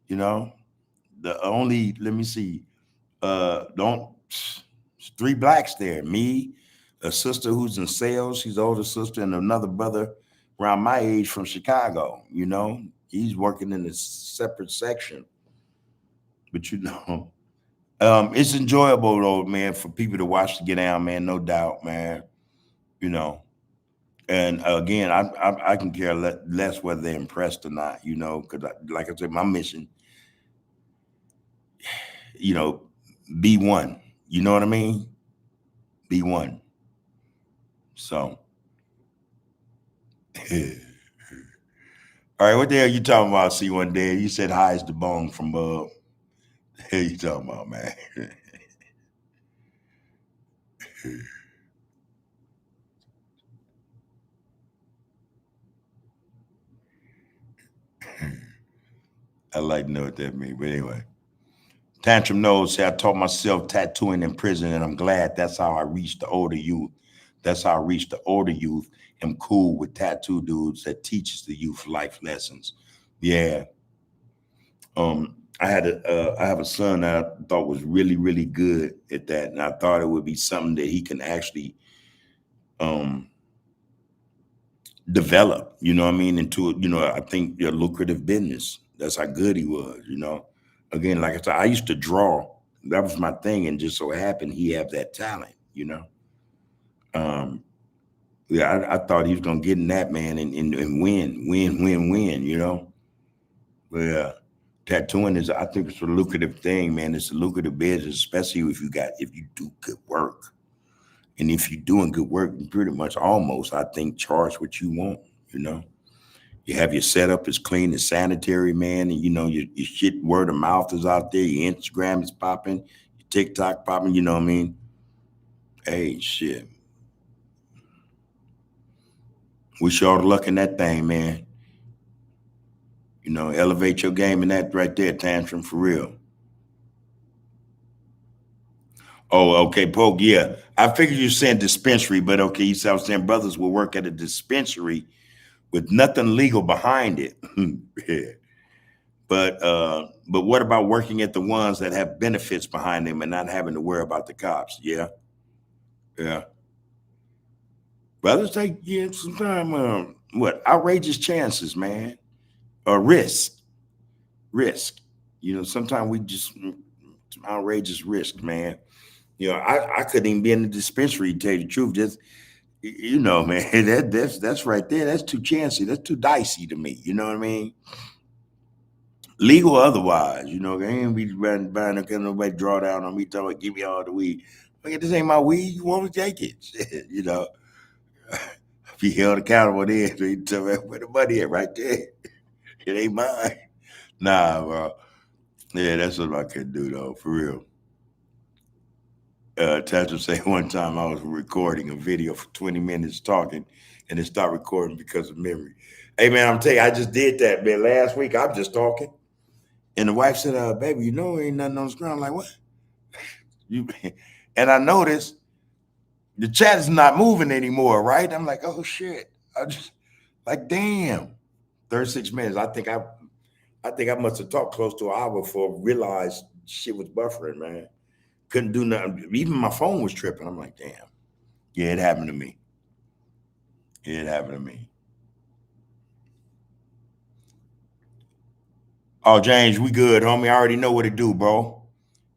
You know, the only let me see, don't three blacks there. Me, a sister who's in sales, she's the older sister, and another brother around my age from Chicago. He's working in a separate section, but it's enjoyable though, man, for people to watch to get down, man. No doubt, man. You know, and again, I can care less whether they're impressed or not. Because like I said, my mission, you know, be one. You know what I mean? Be one. So, all right, what the hell you talking about? See one day you said hi as the bone from Bub. The hell you talking about, man? I like to know what that means, but anyway. Tantrum knows. Say I taught myself tattooing in prison, and I'm glad that's how I reached the older youth. That's how I reached the older youth. I'm cool with tattoo dudes that teaches the youth life lessons. Yeah. I have a son that I thought was really, really good at that, and I thought it would be something that he can actually um develop. You know what I mean? Into I think a lucrative business. That's how good he was. Again, like I said, I used to draw. That was my thing, and just so happened he had that talent. Um, yeah, I thought he was gonna get in that, man, and win. But tattooing is, I think, it's a lucrative thing, man. It's a lucrative business, especially if you do good work. And if you're doing good work, you pretty much almost, I think, charge what you want. You know, you have your setup is clean and sanitary, man, and your shit, word of mouth is out there. Your Instagram is popping, your TikTok popping. You know what I mean? Hey, shit. Wish you all the luck in that thing, man. Elevate your game in that right there, Tantrum, for real. Oh, okay, Poke. Yeah, I figured you saying dispensary, but okay, you said I was saying brothers will work at a dispensary with nothing legal behind it. Yeah. But what about working at the ones that have benefits behind them and not having to worry about the cops? Yeah, yeah. Brothers take sometimes what outrageous chances, man, or risk. Sometimes we just some outrageous risk, man. I couldn't even be in the dispensary to tell you the truth. Just You know, man, that's right there. That's too chancy. That's too dicey to me. You know what I mean? Legal or otherwise, you know, they ain't be buying no nobody draw down on me talking about give me all the weed. Like this ain't my weed, you want to take it. Shit, you know. Be held accountable then. They tell me where the money at right there. It ain't mine. Nah, bro. Yeah, that's what I can do though, for real. Tasha say one time I was recording a video for 20 minutes talking and it stopped recording because of memory. Hey man, I'm telling you, I just did that, man. Last week I'm just talking. And the wife said, baby, you know ain't nothing on the screen. I'm like, what? You and I noticed the chat is not moving anymore, right? I'm like, oh shit. I just like damn. 36 minutes. I think I must have talked close to an hour before I realized shit was buffering, man. Couldn't do nothing. Even my phone was tripping. I'm like, damn. Yeah, it happened to me. It happened to me. Oh, James, we good, homie. I already know what to do, bro.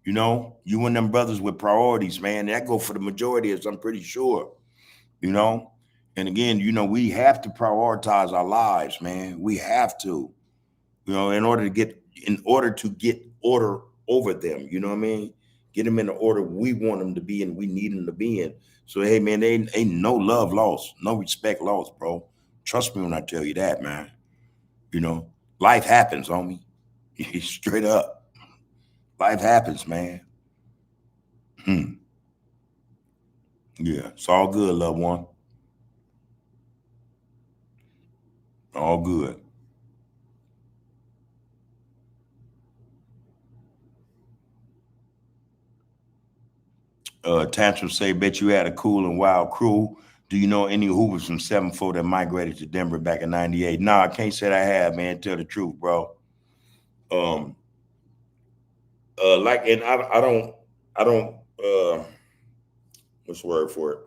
You know, you and them brothers with priorities, man. That go for the majority of us, I'm pretty sure. You know? And again, you know, we have to prioritize our lives, man. We have to, in order to get order over them. You know what I mean? Get them in the order we want them to be and we need them to be in. So hey man, there ain't no love lost, no respect lost, bro. Trust me when I tell you that, man. You know, life happens, homie. Straight up. Life happens, man. Hmm. Yeah, it's all good, loved one. All good. Tantrum say, bet you had a cool and wild crew. Do you know any Hoovers from 7-4 that migrated to Denver back in '98? Nah, I can't say that I have, man. Tell the truth, bro. Um, like, and I don't, what's the word for it?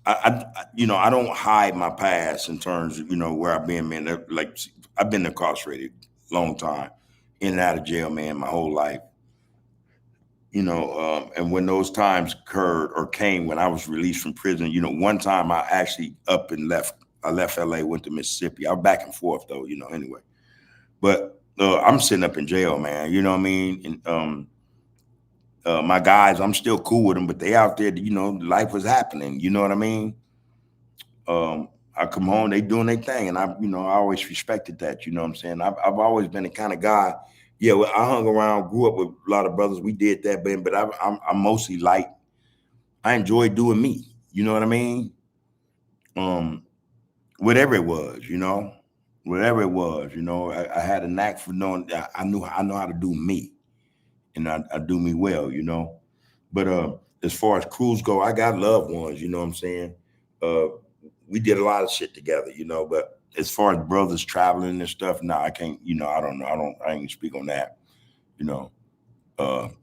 I don't hide my past in terms of, where I've been, man. Like, I've been incarcerated a long time, in and out of jail, man, my whole life. And when those times occurred or came when I was released from prison, one time I actually up and left. I left LA, went to Mississippi. I was back and forth though, anyway. But I'm sitting up in jail, man. You know what I mean? And my guys, I'm still cool with them, but they out there, life was happening. You know what I mean? I come home, they doing their thing, and I always respected that. You know what I'm saying? I've always been the kind of guy. Yeah, well, I hung around, grew up with a lot of brothers. We did that, but I'm mostly like I enjoy doing me. You know what I mean? Um, whatever it was, whatever it was, I had a knack for knowing that I know how to do me, and I do me well, But as far as crews go, I got loved ones. You know what I'm saying? Uh, we did a lot of shit together, But as far as brothers traveling and stuff, no, I can't. I don't know. I ain't speak on that. You know.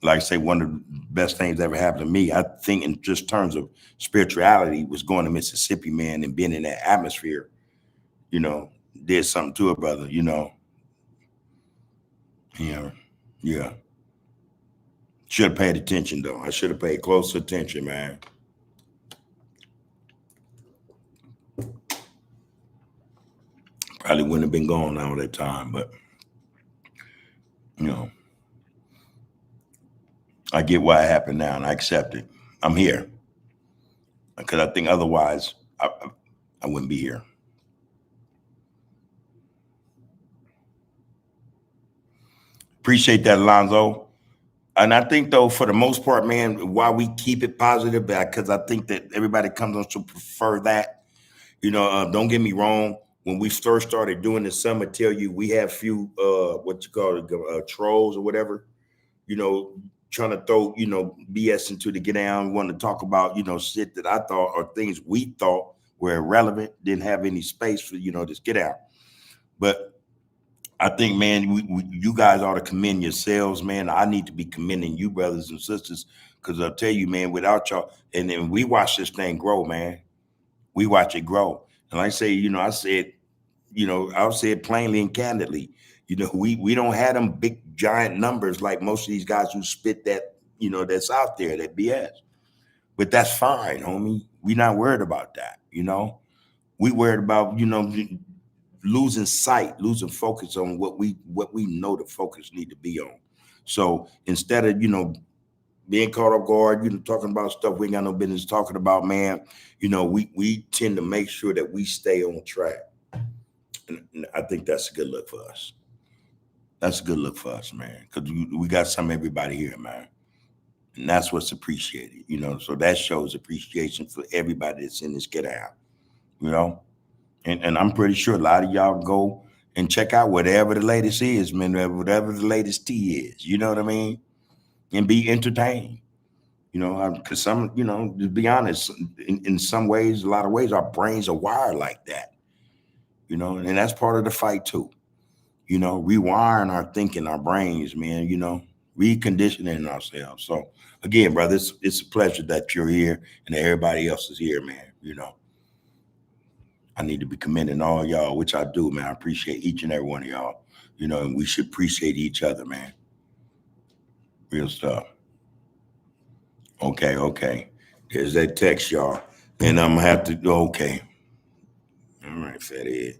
Like I say, one of the best things that ever happened to me, I think, in just terms of spirituality, was going to Mississippi, man, and being in that atmosphere. You know, did something to a brother. Yeah, yeah. Should have paid attention though. I should have paid close attention, man. Probably wouldn't have been gone all that time, but you know, I get why it happened now, and I accept it. I'm here because I think otherwise I wouldn't be here. Appreciate that, Alonzo. And I think though, for the most part, man, why we keep it positive, because I think that everybody comes on to prefer that. Don't get me wrong. When we first started doing this, some would tell you we have few what you call it, trolls or whatever. You know, trying to throw BS into the get down, want to talk about shit that I thought or things we thought were irrelevant, didn't have any space for this get out. But I think, man, you guys ought to commend yourselves, man. I need to be commending you, brothers and sisters, because I'll tell you, man, without y'all, and then we watch this thing grow, man. We watch it grow. And like I say, I'll say it plainly and candidly. We don't have them big giant numbers like most of these guys who spit that, that's out there, that BS. But that's fine, homie. We not worried about that, you know. We worried about, losing sight, losing focus on what we know the focus need to be on. So instead of, being caught off guard, talking about stuff we ain't got no business talking about, man, we tend to make sure that we stay on track. And I think that's a good look for us. That's a good look for us, man, because we got some everybody here, man. And that's what's appreciated, So that shows appreciation for everybody that's in this get out, you know. And I'm pretty sure a lot of y'all go and check out whatever the latest is, man, whatever the latest tea is, you know what I mean? And be entertained, because some, to be honest, in some ways, a lot of ways, our brains are wired like that, and that's part of the fight too, rewiring our thinking, our brains, man, reconditioning ourselves. So again, brother, it's a pleasure that you're here and that everybody else is here, man, I need to be commending all y'all, which I do, man. I appreciate each and every one of y'all, and we should appreciate each other, man. Real stuff. Okay. There's that text, y'all. And I'm gonna have to go, okay. All right, fat head.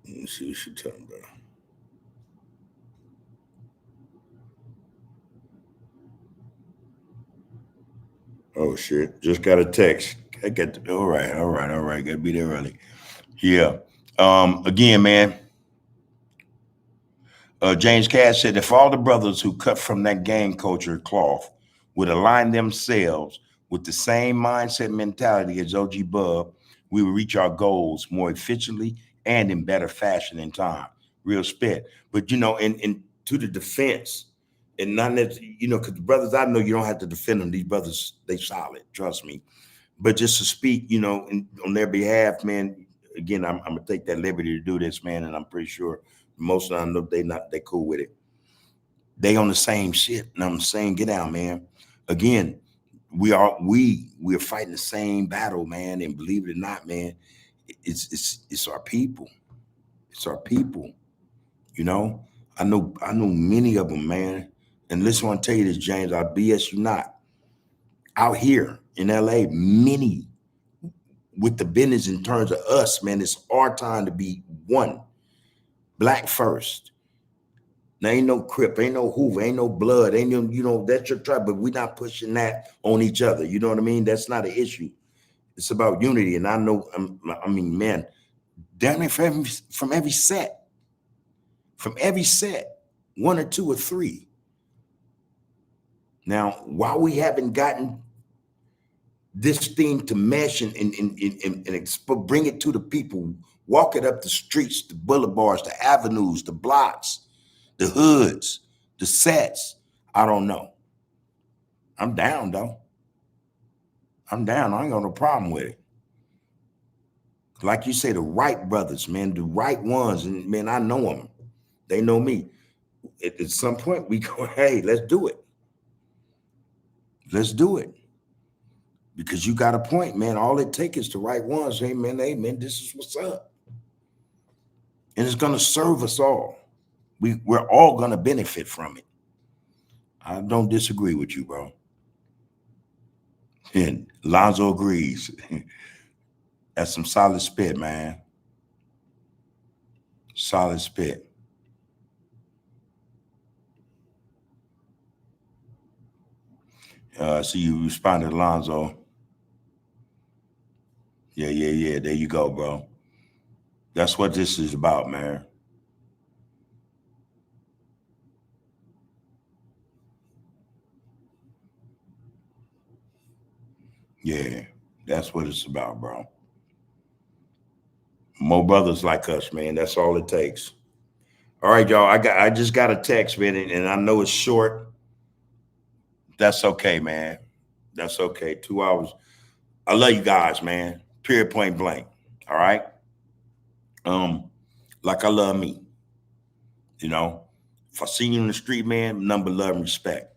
Let me see what she's talking about. Oh shit. Just got a text. I got to, all right. Gotta be there early. Yeah. Again, man. James Cash said, if all the brothers who cut from that gang culture cloth would align themselves with the same mindset mentality as OG Bub, we would reach our goals more efficiently and in better fashion in time. Real spit. But, in to the defense, and not that, because the brothers, I know you don't have to defend them. These brothers, they solid, trust me. But just to speak, on their behalf, man, again, I'm going to take that liberty to do this, man, and I'm pretty sure most of them know they cool with it. They on the same shit. And I'm saying, get out, man. Again, we're fighting the same battle, man. And believe it or not, man, it's our people. It's our people. I know many of them, man. And listen, I want to tell you this, James, I'll BS you not. Out here in LA, many with the business in terms of us, man, it's our time to be one. Black first. There ain't no Crip, ain't no Hoover, ain't no blood, ain't no, that's your tribe, but we're not pushing that on each other. You know what I mean? That's not an issue. It's about unity. And I know, man, damn it, from every set, one or two or three. Now, while we haven't gotten this thing to mesh and bring it to the people, walk it up the streets, the boulevards, the avenues, the blocks, the hoods, the sets, I don't know. I'm down, though. I'm down. I ain't got no problem with it. Like you say, the right brothers, man, the right ones. And, man, I know them. They know me. At some point, we go, hey, let's do it. Let's do it. Because you got a point, man. All it takes is the right ones. Hey, man, this is what's up. And it's going to serve us all. We're all going to benefit from it. I don't disagree with you, bro. And Lonzo agrees. That's some solid spit, man. Solid spit. See, you responded, Lonzo. Yeah. There you go, bro. That's what this is about, man. Yeah, that's what it's about, bro. More brothers like us, man. That's all it takes. All right, y'all. I just got a text, man, and I know it's short. That's okay, man. That's okay. 2 hours. I love you guys, man. Period, point blank. All right. Like I love me. If I see you in the street, man, number love and respect.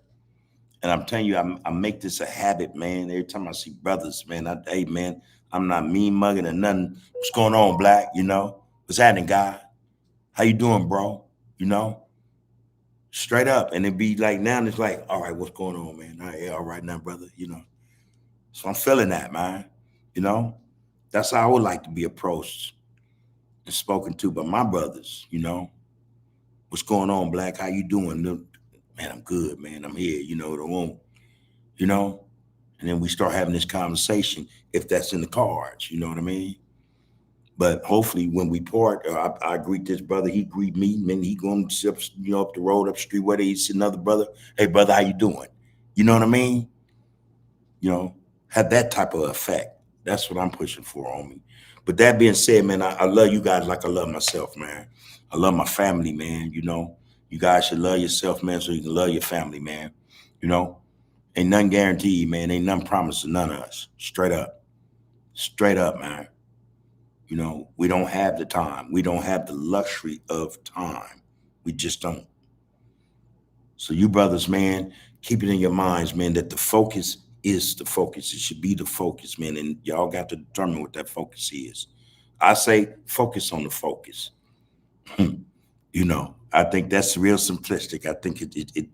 And I'm telling you, I make this a habit, man. Every time I see brothers, man, hey, man, I'm not mean mugging or nothing. What's going on, Black? What's happening, guy? How you doing, bro? You know, straight up. And it'd be like now it's like, all right, what's going on, man? All right, yeah, all right now, brother, you know. So I'm feeling that, man. You know, that's how I would like to be approached and spoken to by my brothers, you know. What's going on, Black? How you doing? Man, I'm good, man. I'm here, you know, the room, you know. And then we start having this conversation if that's in the cards, you know what I mean? But hopefully when we part, I greet this brother, he greet me, and then he going up, you know, up the road, up the street, whether he see another brother, hey brother, how you doing? You know what I mean? You know, have that type of effect. That's what I'm pushing for, homie. But that being said, man, I love you guys like I love myself, man. I love my family, man. You know, you guys should love yourself, man, so you can love your family, man. You know, ain't nothing guaranteed, man. Ain't nothing promised to none of us. Straight up, man. You know, we don't have the time. We don't have the luxury of time. We just don't. So you brothers, man, keep it in your minds, man, that the focus is the focus. It should be the focus, man. And y'all got to determine what that focus is. I say focus on the focus. You know, I think that's real simplistic. I think it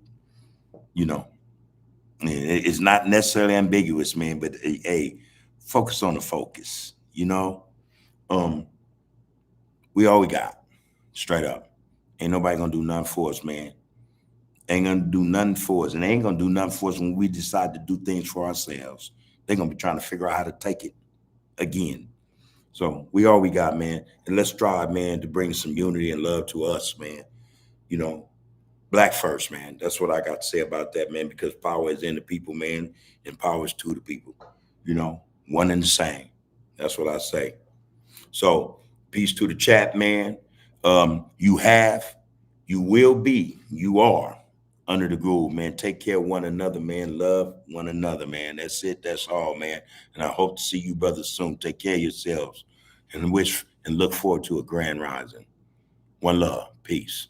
you know, it's not necessarily ambiguous, man, but hey, focus on the focus, you know? Um, we all we got, straight up. Ain't nobody gonna do nothing for us, man. Ain't gonna do nothing for us. And they ain't gonna do nothing for us when we decide to do things for ourselves. They're gonna be trying to figure out how to take it again. So we all we got, man. And let's strive, man, to bring some unity and love to us, man. You know, Black first, man. That's what I got to say about that, man, because power is in the people, man, and power is to the people. You know, one and the same. That's what I say. So peace to the chat, man. You have, you will be, you are under the groove, man. Take care of one another, man. Love one another, man. That's it. That's all, man. And I hope to see you brothers soon. Take care of yourselves and wish and look forward to a grand rising. One love. Peace.